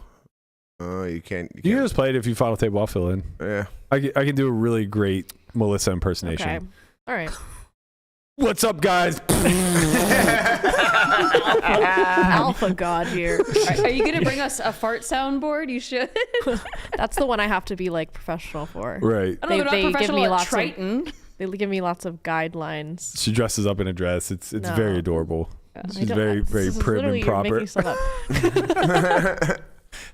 you can't. You can just play it if you final table. I'll fill in. Yeah. I can do a really great Melissa impersonation. Okay. All right. What's up, guys? Alpha God here. Are you gonna bring us a fart soundboard? You should. That's the one I have to be like professional for. Right. I don't know, they're not professional at lots Triton. They give me lots of guidelines. She dresses up in a dress. It's No. very adorable. She's very prim and proper. You're making stuff up.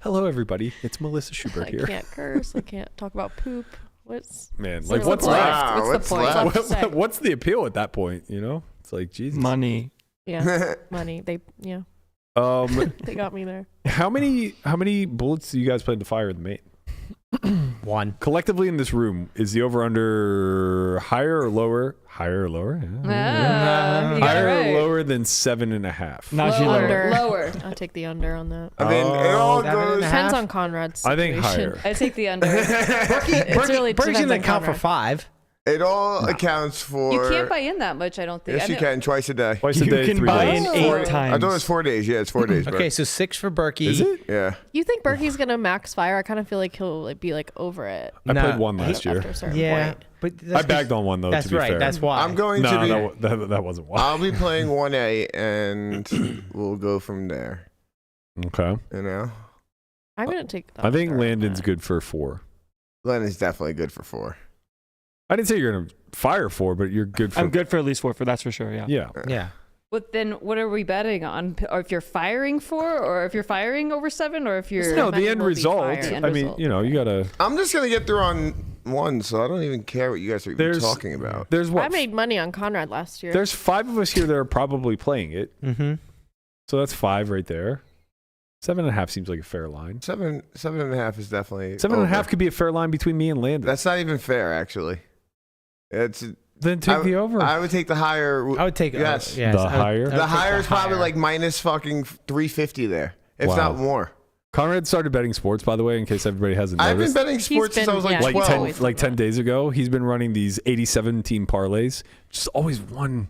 Hello, everybody. It's Melissa Schubert I here. can't curse. I can't talk about poop. What's Man, what's like the what's point? left? What's the point? left to say? What's the appeal at that point? You know, it's like Jesus. Money. Yeah, money. They they got me there. How many bullets do you guys plan to fire in the main? One. Collectively in this room, is the over under higher or lower? Higher or lower? Yeah. You got it Higher right. or lower than 7.5? Not you Under. Lower. I'll take the under on that. I mean, it all 7.5? goes. Depends on Conrad's I think situation. higher. I take the under. It's really Berkey depends doesn't on count for Conrad. 5. It all accounts for. You can't buy in that much, I don't think. Yes, I you know- can twice a day. Twice a You day, can 3 buy days. in Oh. 8 times. I thought it was 4 days. Yeah, it's 4 days. Okay, so 6 for Berkey. Is it? Yeah. You think Berkey's gonna max fire? I kind of feel like he'll like, be like over it I Nah, played one last year. after a certain Yeah, point. but I bagged on one though. That's to be right. fair. That's why. I'm going to be. No, that wasn't why. I'll be playing 1A, and we'll go from there. Okay. You know, I'm gonna take. The I think under on Landon's that. good for 4. Lenon's definitely good for 4. I didn't say you're gonna fire 4, but you're good for. I'm good for at least 4, that's for sure. Yeah. Yeah. Yeah. But then what are we betting on? Or if you're firing 4, or if you're firing over 7, or if you're. No, the money end will be result. fired. The end I mean, result. you know, you gotta. I'm just gonna get through on 1, so I don't even care what you guys are even There's talking about. There's what? I made money on Conrad last year. There's 5 of us here that are probably playing it. Mm-hmm. So that's 5 right there. 7.5 seems like a fair line. 7.5 is definitely 7.5 over. could be a fair line between me and Landon. That's not even fair, actually. It's. Then take the over. I would take the higher. I would take Yes. yes, The I would- higher? I would The take higher is probably higher. like minus fucking 350 there, if Wow. not more. Conrad started betting sports, by the way, in case everybody hasn't I've been noticed. betting sports since I was like yeah, like 12. 10, always like done 10 that. days ago. He's been running these 80-17 parlays. Just always one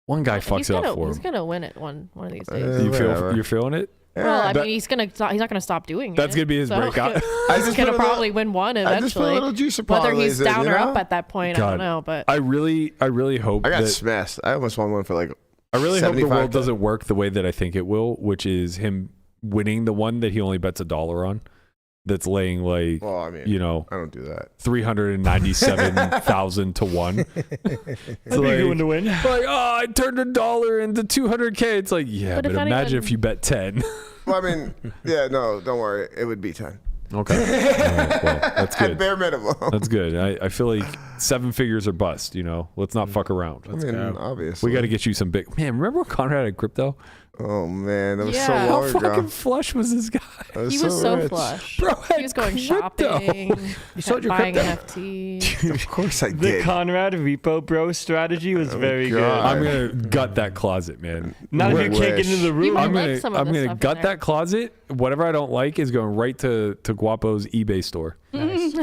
guy fucks he's it up gonna, for he's him. gonna win it one of these days. Yeah. You whatever. you're feeling it? Well, I That- mean, he's not gonna stop doing it. That's gonna be his so- breakout. I He's just gonna put a little- probably win one I just put a eventually. little juice of Whether parlays he's in, down you or know? up at that point, I God. don't know. But I really hope I got that smashed. I almost won one for like. I really hope the 75 world doesn't work the way that I think it will, which is him winning the one that he only bets $1 on. That's laying like Well, I mean, you know I don't do that. 397,000 to 1. It's That'd be a good one to win. like, oh, I turned $1 into 200K. It's like, yeah, But but, if imagine anyone- if you bet 10. Well, I mean, yeah, no, don't worry. It would be 10. Okay. All right, well, that's At good. bare minimum. That's good. I feel like 7 figures or bust, you know? Let's not fuck around. I mean, obviously. We got to get you some big. Man, remember when Conrad had crypto? Oh, man. That was Yeah. so How long fucking ago. flush was this guy? I he was so rich. flush. Bro had He was going crypto. shopping. You sold your buying crypto? NFTs. Of course I The did. Conrad repo bro strategy was very good. God. I'm going to gut that closet, man. Not if you Wish. can't get into the room. might I'm like gonna some of I'm this gonna stuff in gut there. that closet. Whatever I don't like is going right to Guapo's eBay store. Nice.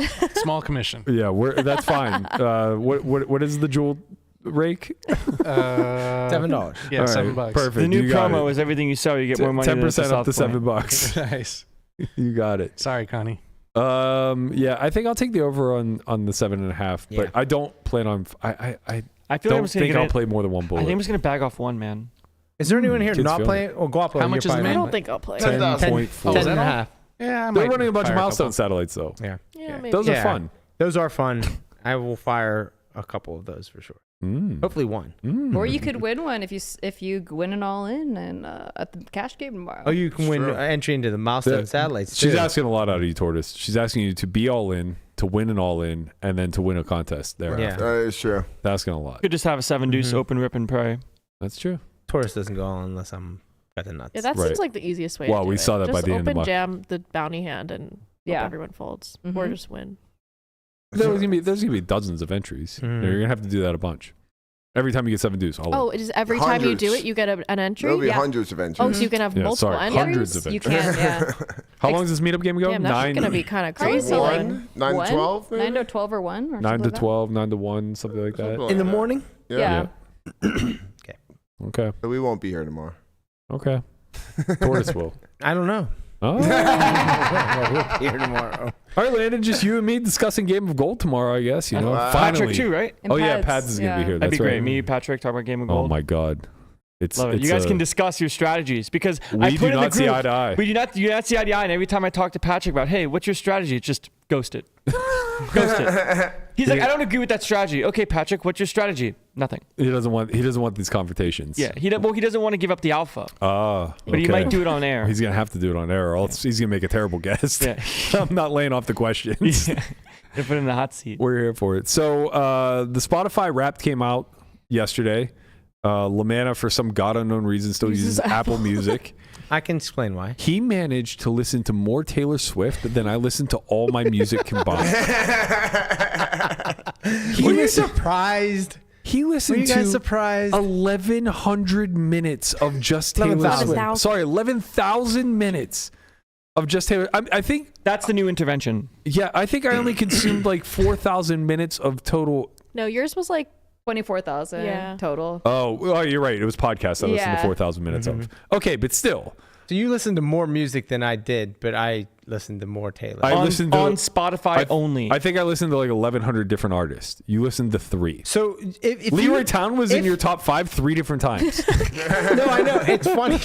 Small commission. Yeah, that's fine. What is the jewel Rake? $7. Yeah, All $7. right, perfect. The new You got promo it. is everything you sell, you get more money. 10% up to South Point. $7. Nice. You got it. Sorry, Connie. Yeah, I think I'll take the over on the 7.5, Yeah. but I don't plan on. I I feel like I'm don't just gonna think get I'll it. play more than one I bullet. think I'm just gonna bag off one, man. Is there anyone here Kids not feeling playing? Oh, Guapo. How much you're is the probably I main? don't think I'll play. 10.4. 10 and a half. Yeah, I They're might running a bunch of fire milestone couple. satellites though. Yeah. Yeah, maybe. Those are Yeah. fun. Those are fun. I will fire a couple of those for sure. Hopefully one. Or you could win one if you win an all in and at the cash game tomorrow. Oh, you can win True. entry into the milestone satellites. She's too. asking a lot out of you, Tortoise. She's asking you to be all in, to win an all in, and then to win a contest there. Yeah. That is true. That's asking a lot. Could just have a 7 deuce open rip and pray. That's true. Taurus doesn't go on unless I'm got the nuts. Yeah, that Right. seems like the easiest way. Well, to do we it. saw that by Just the end of open Muck. jam the bounty hand and hope Yeah. everyone folds, or Mhm. just win. There's gonna be dozens of entries. You're gonna have to do that a bunch. Every time you get 7 dues. Oh, it is every time you do it, you get an entry? There'll be hundreds of entries. Oh, so you can have multiple entries? Hundreds of entries. You can, yeah. How long does this meetup game go? Damn, that's going to be kind of crazy. 9 to 12? 9 to 12 or 1? Or 9 to 12, 9 to 1, something like that. In the morning? Yeah. Okay. So we won't be here tomorrow. Okay. Tortoise will. I don't know. Oh. We'll be here tomorrow. All right, Landon, just you and me discussing Game of Gold tomorrow, I guess. You know, finally. Patrick too, right? And Oh yeah, Pads, Pads is gonna be here. That'd That's be great. right. Me, Patrick, talk about Game of Gold. Oh my God, it's Love it. You guys can discuss your strategies because I we put do in the not see group, eye to eye. We do not see eye to eye, and every time I talk to Patrick about, hey, what's your strategy? It's just ghost it. Ghost it. He's like, I don't agree with that strategy. Okay, Patrick, what's your strategy? Nothing. He doesn't want these confrontations. Yeah, he doesn't want to give up the alpha. But he might do it on air. He's gonna have to do it on air, or else he's gonna make a terrible guest. Yeah. I'm not laying off the questions. Yeah. They put him in the hot seat. We're here for it. So the Spotify Wrapped came out yesterday. Lamanna, for some god unknown reason, still uses Apple Music. I can explain why. He managed to listen to more Taylor Swift than I listened to all my music combined. Were you surprised? He listened Were you guys to surprised? 1,100 minutes of just Taylor 11,000. Swift. Sorry, 11,000 minutes of just Taylor. I think That's the new intervention. Yeah, I think I only consumed like 4,000 minutes of total. No, yours was like 24,000 total. Oh, you're right. It was podcasts I listened to 4,000 minutes of. Okay, but still. So you listened to more music than I did, but I listened to more Taylor. I listened to on Spotify only. I think I listened to like 1,100 different artists. You listened to 3. So if Leroy Town was in your top 5 3 different times. No, I know. It's funny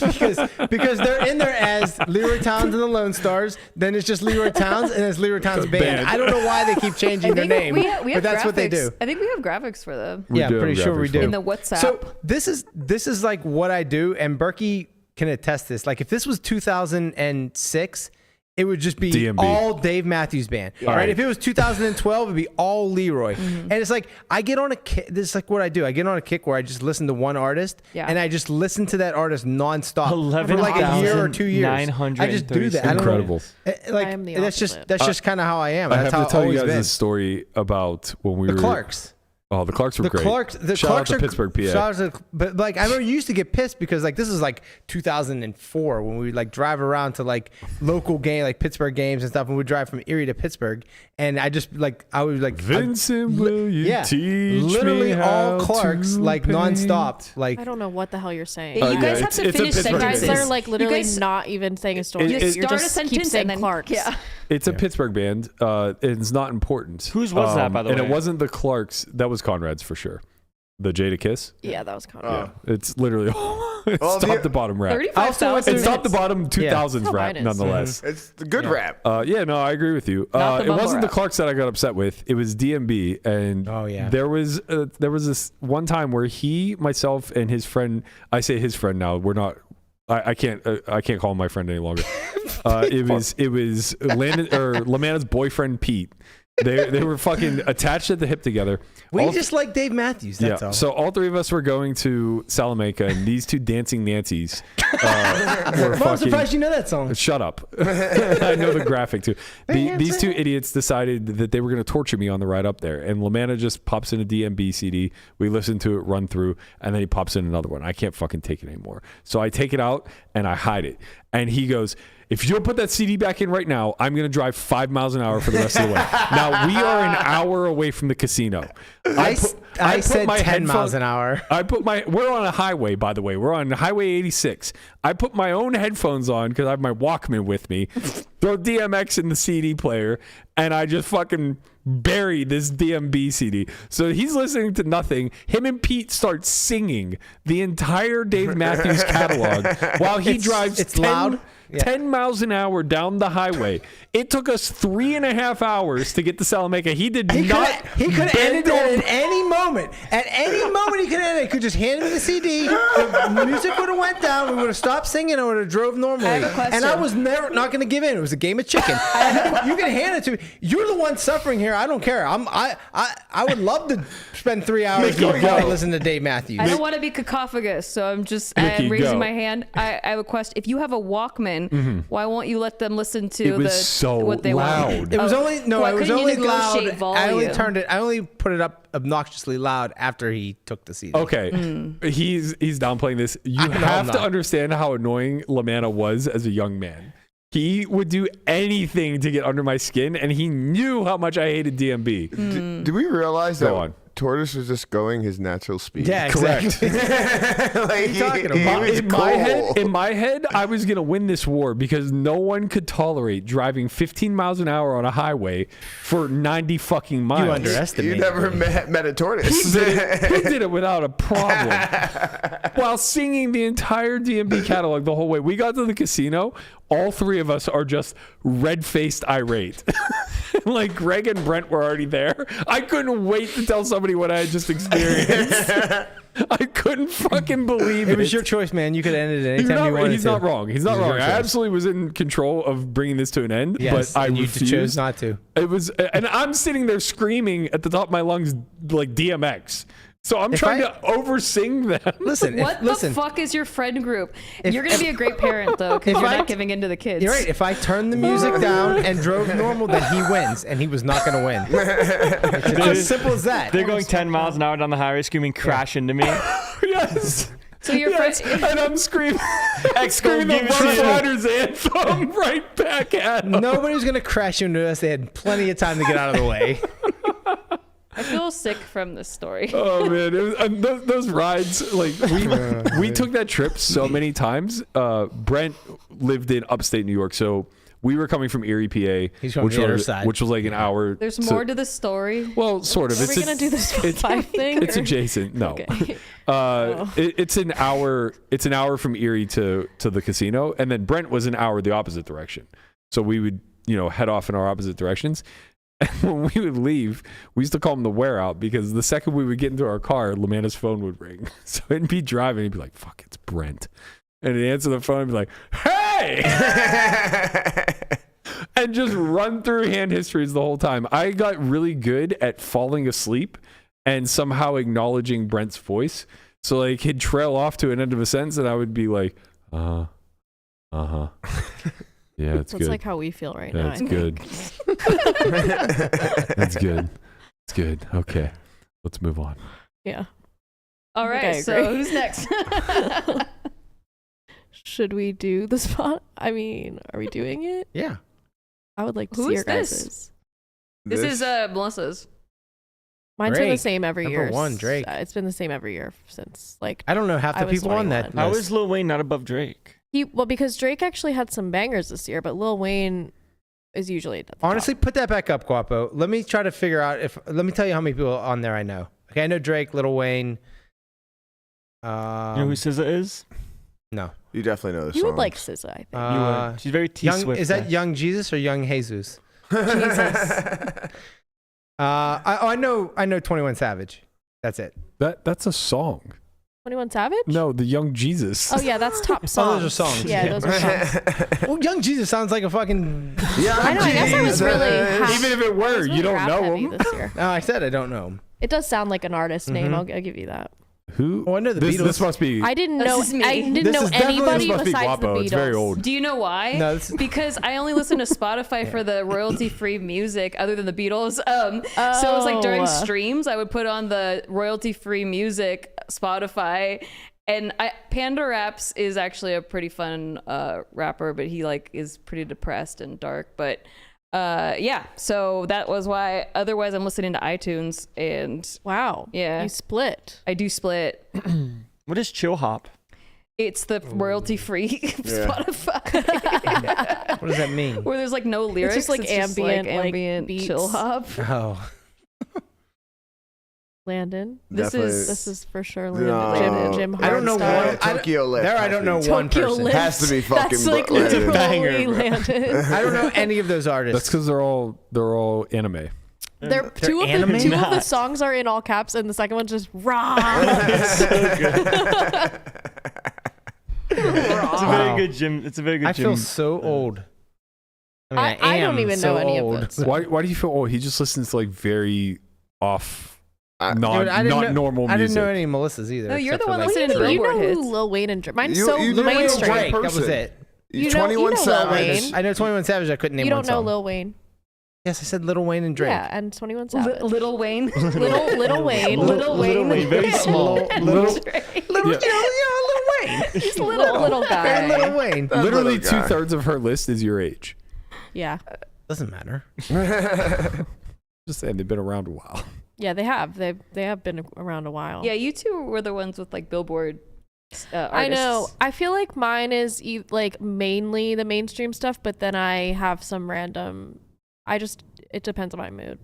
because they're in there as Leroy Towns and the Lone Stars. Then it's just Leroy Towns and it's Leroy Towns band. I don't know why they keep changing their name, we have but that's graphics. what they do. I think we have graphics for them. We Yeah, do pretty have sure we graphics do. for In the WhatsApp. So this is like what I do, and Berkey can attest this. Like if this was 2006, it would just be DMB. all Dave Matthews Band, right? If it was 2012, it'd be all Leroy. And it's like I get on a kick. This is like what I do. I get on a kick where I just listen to one artist, and I just listen to that artist nonstop for like a year or 2 years. I just do that. I don't Incredible. know. Like I am the that's opposite. just kind of how I am. I That's have how to tell I've you always guys been. this story about when we The were Clarks. Oh, the Clarks were The great. Clarks Shout out are to Pittsburgh, PA. shout out to- but like I remember you used to get pissed because like this is like 2004 when we would like drive around to like local game like Pittsburgh games and stuff, and we'd drive from Erie to Pittsburgh, and I just like I was like Vincent, will you teach literally me how all Clarks to like paint? nonstop. Like I don't know what the hell you're saying. you yeah, guys have it's- to it's a finish Pittsburgh You guys sentences. are like literally You guys- not even saying a story. You It- You're start a just sentence keep saying and then Clarks. Yeah. It's a Pittsburgh band. It's not important. Whose was that, by the And way? it wasn't the Clarks. That was Conrad's for sure. The Jada Kiss. Yeah, that was kind of. Yeah, it's literally it's top to bottom rap. 35,000. It's top to bottom 2000s Yeah. rap, Mine is. nonetheless. It's the good rap. Yeah, no, I agree with you. Not the It mumble wasn't the rap. Clarks that I got upset with. It was DMB, and Oh, yeah. there was this one time where he, myself, and his friend. I say his friend now. We're not. I can't call him my friend any longer. It was Landon or Lamanna's boyfriend Pete. They were fucking attached at the hip together. we All- just like Dave Matthews. That's all. So all 3 of us were going to Salamanca, and these 2 dancing Nancys were I'm fucking. surprised you know that song. Shut up. I know the graphic too. These 2 idiots decided that they were going to torture me on the ride up there. And Lamanna just pops in a DMB CD. We listen to it run through, and then he pops in another one. I can't fucking take it anymore. So I take it out and I hide it. And he goes, if you don't put that CD back in right now, I'm going to drive 5 miles an hour for the rest of the way. Now, we are an hour away from the casino. I said 10 miles an headphone- hour. we're on a highway, by the way. We're on Highway 86. I put my own headphones on because I have my Walkman with me, throw DMX in the CD player, and I just fucking bury this DMB CD. So he's listening to nothing. Him and Pete start singing the entire Dave Matthews catalog while he drives it's 10, loud. Yeah. 10 miles an hour down the highway. It took us 3.5 hours to get to Salamanca. He did not. He could have bend ended it over- at any moment. At any moment, he could have ended it. He could just hand me the CD. The music would have went down. We would have stopped singing. I would have drove normally. I have a question. And I was never not going to give in. It was a game of chicken. You can hand it to me. You're the one suffering here. I don't care. I would love to spend 3 hours Mickey, while I go. listen to Dave Matthews. I don't want to be cacophagous, so I'm Mickey, raising go. my hand. I have a question. If you have a Walkman Wynn. Why won't you let them listen to It was so what they loud. want? It was only no. Why It was couldn't you only loud. negotiate I only volume? turned it. I only put it up obnoxiously loud after he took the CD. Okay, he's downplaying this. You I'm have to not. understand how annoying Lamanna was as a young man. He would do anything to get under my skin, and he knew how much I hated DMB. Do we realize Go that on. Tortoise was just going his natural speed? Yeah, Correct. exactly. Like, you talking he about? was In my head, I was gonna win this war because no one could tolerate driving 15 miles an hour on a highway for 90 fucking miles. You underestimate. You never met a tortoise. He did it without a problem while singing the entire DMB catalog the whole way. We got to the casino. All three of us are just red-faced irate. Like Greg and Brent were already there. I couldn't wait to tell somebody what I had just experienced. I couldn't fucking believe it. It was your choice, man. You could end it anytime you wanted He's to. not wrong. He's not It was wrong. your I choice. absolutely was in control of bringing this to an end, Yes, but I and you refused. chose not to. It was, and I'm sitting there screaming at the top of my lungs like DMX. So I'm If trying I- to oversing them. Listen, What listen. the fuck is your friend group? You're gonna be a great parent though, because If you're I- not giving in to the kids. You're right. If I turned the music down and drove normal, then he wins, and he was not going to win. It's as simple as that. They're going 10 miles an hour down the highway, screaming, "Crash into me!" Yes. So your Yes, friend. and I'm screaming the give it Rough to you. Riders anthem right back at him. Nobody's going to crash into us. They had plenty of time to get out of the way. I feel sick from this story. Oh man, it was, those rides, like we took that trip so many times. Brent lived in upstate New York, so we were coming from Erie, PA, He's from the other side. which was like an hour. There's more to the story. Well, sort of. Are we gonna do this five thing? It's or- adjacent. No, Okay. it's an hour. It's an hour from Erie to the casino, and then Brent was an hour the opposite direction. So we would, head off in our opposite directions. And when we would leave, we used to call him the wear out because the second we would get into our car, Lamanna's phone would ring. So he'd be driving, he'd be like, "Fuck, it's Brent," and he'd answer the phone and be like, "Hey!" And just run through hand histories the whole time. I got really good at falling asleep and somehow acknowledging Brent's voice. So like he'd trail off to an end of a sentence and I would be like, yeah, it's That's good. like how we feel right now. That's I good. That's good. It's good. Okay. Let's move on. Yeah. All I think right, I so agree. who's next? Should we do the spot? I mean, are we doing it? Yeah. I would like to Who see is your this? guys's. This is Melissa's. Mine's been the Drake. same every Number year. one, Drake. It's been the same every year since like I don't know half I the was people on that 21. How list. is Lil Wayne not above Drake? because Drake actually had some bangers this year, but Lil Wayne is usually at the top. Honestly, put that back up, Guapo. Let me try to figure out let me tell you how many people on there I know. Okay, I know Drake, Lil Wayne. You know who SZA is? No. You definitely know this you song. would like SZA, I think. You Uh, would. She's very T young, Swift. is that Young Jesus or Young Jesus? Jesus. I know 21 Savage. That's it. That's a song. 21 Savage? No, the Young Jesus. Oh yeah, that's top Oh, songs. those are songs. Yeah, those are songs. Well, Young Jesus sounds like a fucking. I know. I guess I was really. Even if it were, really you don't rap know heavy him. This year. No, I said I don't know him. It does sound like an artist name. I'll give you that. Who? Oh, I know the this, Beatles. This must be. I didn't This know. is me. I didn't This know is definitely- anybody this must be besides the Guapo. Beatles. It's very old. Do you know why? No, this- Because I only listen to Spotify for the royalty-free music, other than the Beatles. So it was like during streams, I would put on the royalty-free music Spotify, and Panda Raps is actually a pretty fun rapper, but he like is pretty depressed and dark. But yeah, so that was why. Otherwise, I'm listening to iTunes, and Wow. Yeah. You split. I do split. What is Chill Hop? It's the royalty-free Spotify. What does that mean? Where there's like no lyrics. just, like, ambient, like, ambient beats. chill hop. Oh. Landon. This Definitely. This is for sure No. Landon. Jim I don't know Hardstyle. one. Tokyo Lift. There, I don't know one Tokyo person. Lift. Has to be fucking That's like Landon. literally Banger, bro. Landon. I don't know any of those artists. That's because they're all anime. They're two of anime? the Not. songs are in all caps, and the second one's just raw. It's a very good gym. It's a very good I gym. feel so old. I I don't am even so know any of old. those. Why do you feel? Oh, he just listens to like very off, Dude, I didn't know, normal music. I didn't know any Melissas either. No, you're except the for, one like, listening to You Billboard know hits. who Lil Wayne and Drake. Mine's You- so you know Lil Wayne and mainstream. Drake. That was person. it. You know 21 Lil Savage. Wayne. I know 21 Savage. I couldn't name You one don't know song. Lil Wayne. Yes, I said Little Wayne and Drake. Yeah, and 21 Savage. Little Wayne. Little Wayne. Little Wayne. very small. Little Yeah. Little Wayne. He's Little guy. And Little Wayne. Literally little guy. 2/3 of her list is your age. Yeah. Doesn't matter. Just saying, they've been around a while. Yeah, they have. They have been around a while. Yeah, you two were the ones with like Billboard artists. I know. I feel like mine is like mainly the mainstream stuff, but then I have some random. It depends on my mood.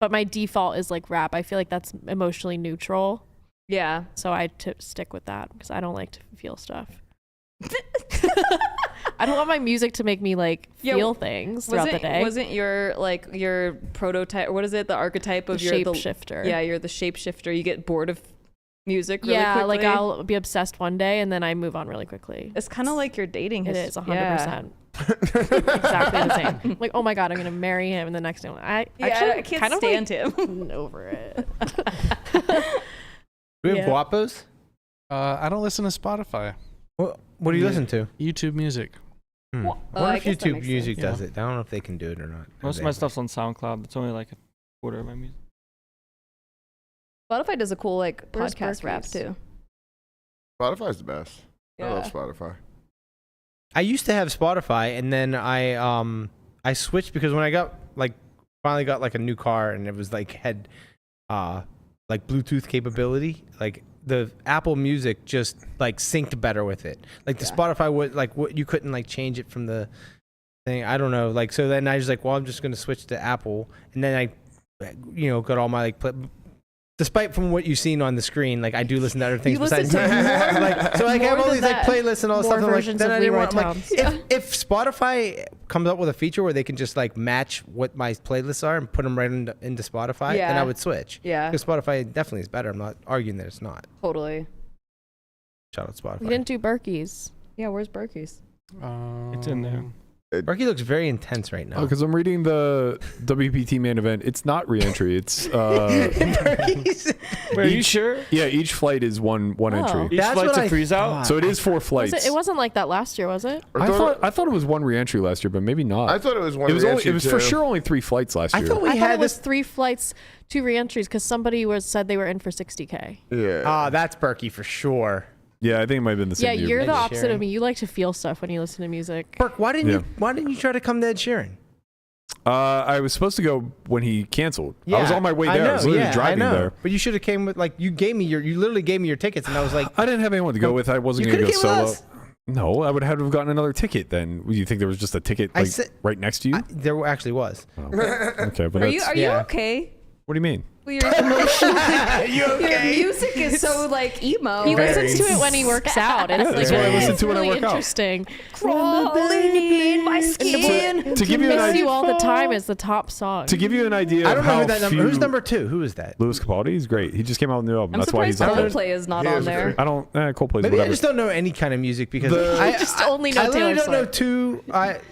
But my default is like rap. I feel like that's emotionally neutral. Yeah. So I stick with that because I don't like to feel stuff. I don't want my music to make me like feel things throughout the day. Wasn't your prototype, or what is it, the archetype of The your shapeshifter. Yeah, you're the shapeshifter. You get bored of music really Yeah, quickly. like I'll be obsessed one day and then I move on really quickly. It's kind of like your dating It history. is 100%. Exactly the same. Like, oh my god, I'm gonna marry him, and the next day I I can't kind stand of like, him. over it. Do we have Yeah. Guapos? I don't listen to Spotify. What do you listen to? YouTube Music. I I wonder if guess that YouTube makes Music sense. does it. I don't know if they can do it or not. Most of my stuff's on SoundCloud. It's only like a quarter of my music. Spotify does a cool like Where's podcast rap Berkey's? too. Spotify's the best. I love Yeah. Spotify. I used to have Spotify, and then I switched because when I finally got like a new car, and it was like had like Bluetooth capability, like the Apple Music just like synced better with it. Like the Spotify would like what you couldn't like change it from the thing. I don't know. Like so then I was like, well, I'm just gonna switch to Apple, and then I got all my like. Despite from what you've seen on the screen, like I do listen to other things You listen besides to more- like so I have all more these than like that. playlists and all this More stuff. And I'm like, versions then of I didn't Leroy want, like, Towns. if Spotify comes up with a feature where they can just like match what my playlists are and put them right into Spotify, then Yeah. I would switch. Yeah, Because Spotify definitely is better. I'm not arguing that it's not. totally. Shout out Spotify. We didn't do Berkey's. Yeah, where's Berkey's? It's in there. Berkey looks very intense right now. Oh, because I'm reading the WPT main event. It's not re-entry. It's Berkey's. Wait, are you sure? yeah. Each flight is one entry. Each That's flight's what a I freeze out? thought. So it is 4 flights. It wasn't like that last year, was it? I thought it was 1 re-entry last year, but maybe not. I thought it was one. it was only, re-entry, it was for too. sure only 3 flights last I year. thought we I thought had it was this. 3 flights, 2 reentries because somebody said they were in for 60K. Yeah. That's Berkey for sure. Yeah, I think it might have been the Yeah, same year. you're the Ed opposite Sheeran. of me. You like to feel stuff when you listen to music. Berk, why didn't Yeah. you try to come to Ed Sheeran? I was supposed to go when he canceled. I was on my way there. I was literally driving there. But you should have came with you literally gave me your tickets, and I was like, I didn't have anyone to go with. I wasn't You going to go could've came with solo. us. No, I would have gotten another ticket then. You think there was just a ticket I like, said- right next to you? there actually was. Okay, but Are you yeah. okay? what do you mean? Well, your emotion, You your music is so like emo. He Very listens to it when he works out. It's that's like what I listen it's to when I really work out. interesting. Crawling in my skin. To give you an Miss idea, You All the Time is the top song. to give you an idea I of don't know how who that number. few Who's number 2? Who is that? Louis Capaldi, he's great. He just came out with a new album. I'm That's why surprised he's up there. Coldplay is not He on is there. great. I don't. Coldplay's Maybe I whatever. just don't know any kind of music because I just only know I literally Taylor don't know Swift.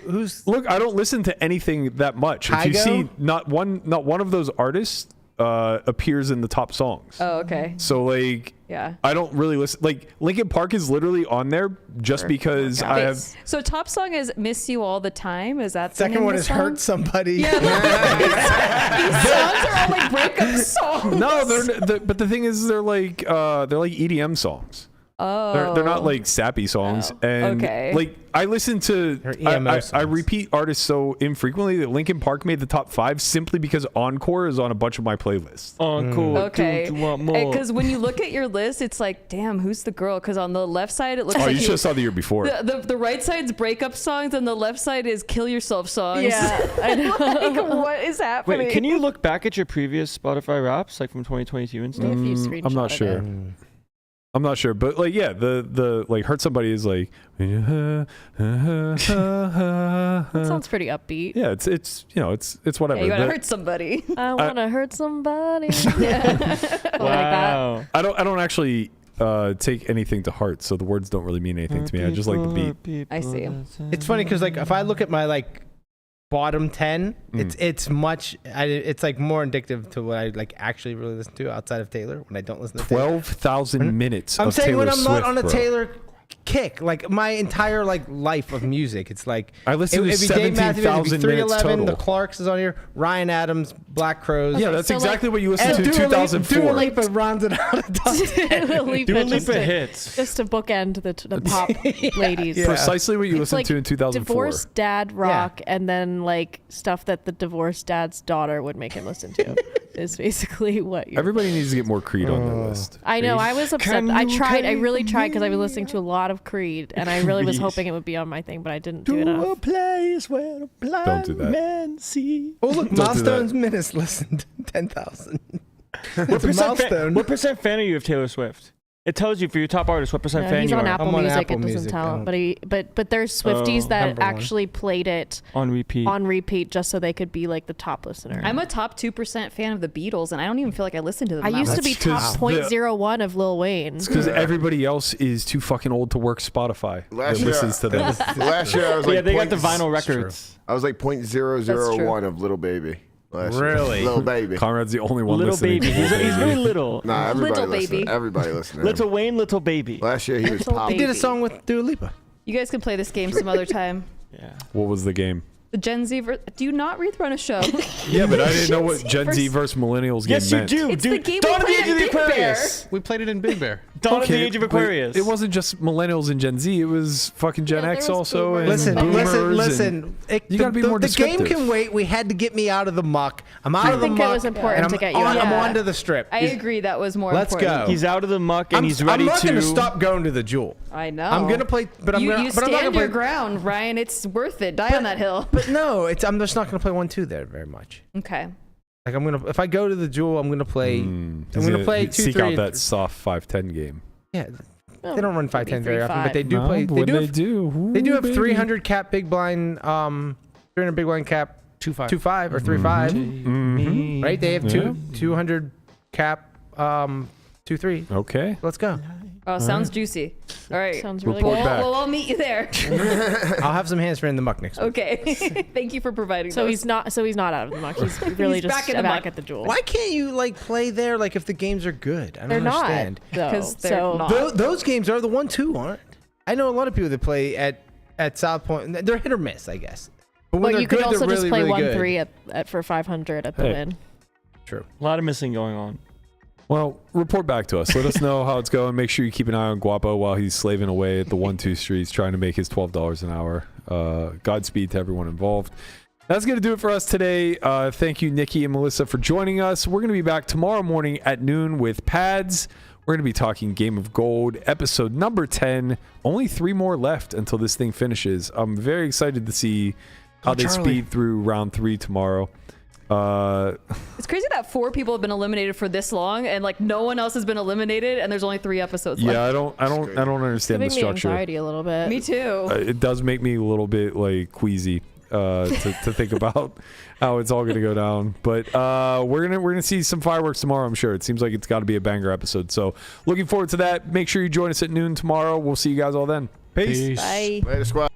2. Who's Look, I don't listen to anything that much. If you Kygo? see not one of those artists appears in the top songs. Oh, okay. So like, Yeah. I don't really listen. Like Linkin Park is literally on there just because I have. So top song is "Miss You All the Time." Is that the second name of one the is song? Hurt Somebody? Yeah, these songs are all like breakup songs. No, but the thing is, they're like EDM songs. Oh. They're not like sappy songs, Oh, and okay. like I listen to They're emo I songs. repeat artists so infrequently that Linkin Park made the top 5 simply because Encore is on a bunch of my playlists. Encore. Okay. Don't you want more? Because when you look at your list, it's like, damn, who's the girl? Because on the left side, it looks Oh, like you should have saw the year before. the right side's breakup songs, and the left side is kill yourself songs. Yeah, I know. Like, what is happening? Wait, can you look back at your previous Spotify raps, like from 2022 and stuff? If you I'm not screenshotted sure. it. I'm not sure, but like, yeah, the like Hurt Somebody is like, That sounds pretty upbeat. yeah, it's whatever. Yeah, you gotta The- hurt somebody. I wanna hurt somebody. Yeah. Like that. Wow. I don't actually take anything to heart, so the words don't really mean anything to me. I just like the beat. I see. It's funny because like if I look at my like bottom 10, it's much. It's like more indicative to what I like actually really listen to outside of Taylor when I don't listen to Taylor. 12,000 minutes. I'm of saying Taylor when I'm Swift, not on a bro. Taylor kick. Like my entire like life of music. It's like I listened to it'd be Dave Matthews, it'd be 17,000 minutes 311, total. The Clarks is on here. Ryan Adams, Black Crows. Yeah, that's so, exactly like- what you listened to in Dua 2004. Lipa rounds it out. Dua Lipa, Dua just Lipa to- hits. Just to bookend the pop ladies. Yeah. Precisely what you It's listened like to in 2004. divorced dad rock, and then like stuff that the divorced dad's daughter would make him listen to is basically what you're. Everybody needs to get more Creed on their list. I know. I was upset. Can I you tried. I take really tried because I've been me? listening to a lot of Creed, and I really was Creed. hoping it would be on my thing, but I didn't do To a enough. place where the blind Don't do that. men see. Oh look, do that. Milestones Minutes listened 10,000. What It's a percent, milestone. what percent fan are you of Taylor Swift? It tells you for your top artist what percent No, fan he's you on are Apple I'm on Music. Apple It doesn't Music, tell, but there's Swifties Oh. that Number one. actually played it on repeat. on repeat just so they could be like the top listener. I'm a top 2% fan of the Beatles, and I don't even feel like I listen to them. I that used to much. be That's top 'cause 0.01 of Lil Wayne. It's because everybody else is too fucking old to work Spotify. Last that year- listens to them. Last year I was like yeah, they got the point- vinyl That's true. records. I was like 0.001 of Little Baby. Last year. Really? Little Baby. Conrad's the only one Little listening. baby. to He's Little very Baby. little. Nah, everybody Little listened. Baby. Everybody listened. to Little him. Wayne, little baby. Last year he was Little popping. He did a Baby. song with Dua Lipa. You guys can play this game some other time. Yeah. What was the game? The Gen Z. Do you not run a show? Yeah, but I didn't know what Gen Z versus- versus Millennials Yes, game you meant. do. It's dude. the game we Dawn of the played Age of at the Big Bear. Aquarius. We played it in Big Bear. Dawn of the Okay, Age of but Aquarius. It wasn't just Millennials and Gen Z. It was fucking Gen Yeah, there X was also. boomers. And Listen, boomers and- listen. You gotta be more The game descriptive. can wait. We had to get me out of the muck. I'm out I of the think muck. it was important and to I'm get you on, out. I'm Yeah. on to the strip. I agree. That was more Let's important. go. He's out of the muck and he's ready I'm not to. going to stop going to the Jewel. I know. I'm gonna play, but I'm you, gonna. you but I'm not stand gonna your play. ground, Ryan. It's worth it. Die on that hill. But no, I'm just not gonna play 1-2 there very much. Okay. Like I'm gonna, if I go to the Jewel, I'm gonna play. I'm gonna play 2-3 seek out and that soft 5-10 game. Yeah, Well, they don't run maybe 5-10 very often, 3-5. but they do No, play. but They when do. they Have, do. they do Ooh, have baby. 300 cap big blind. 300 big blind cap 2-5. 2-5 or 3-5. Mhm. Right? They have Yeah. 200 cap 2-3. Okay. Let's go. Oh, sounds juicy. All right. Sounds really Report good. back. Well, I'll meet you there. I'll have some hands for in the muck next week. Okay. Thank you for providing. So those. he's not. So he's not out of the muck. He's really He's just back in the muck. at the Jewel. Why can't you like play there like if the games are good? I don't They're not understand. though. 'Cause they're So not. Those games are the 1-2 aren't. I know a lot of people that play at South Point. They're hit or miss, I guess. But when But they're you could good, also they're just really, play really good. 1-3 at for 500 at the Hey. Wynn. True. A lot of missing going on. Well, report back to us. Let us know how it's going. Make sure you keep an eye on Guapo while he's slaving away at the 1-2 streets trying to make his $12 an hour. Godspeed to everyone involved. That's going to do it for us today. Thank you, Nikki and Melissa, for joining us. We're going to be back tomorrow morning at noon with Pads. We're going to be talking Game of Gold, episode number 10. Only 3 more left until this thing finishes. I'm very excited to see how they speed through round 3 tomorrow. It's crazy that 4 people have been eliminated for this long, and like no one else has been eliminated, and there's only 3 episodes left. Yeah, I don't understand the Giving me structure. anxiety a little bit. Me too. It does make me a little bit like queasy to think about how it's all going to go down. But we're gonna see some fireworks tomorrow. I'm sure. It seems like it's got to be a banger episode. So looking forward to that. Make sure you join us at noon tomorrow. We'll see you guys all then. Peace. Bye. Later, squad.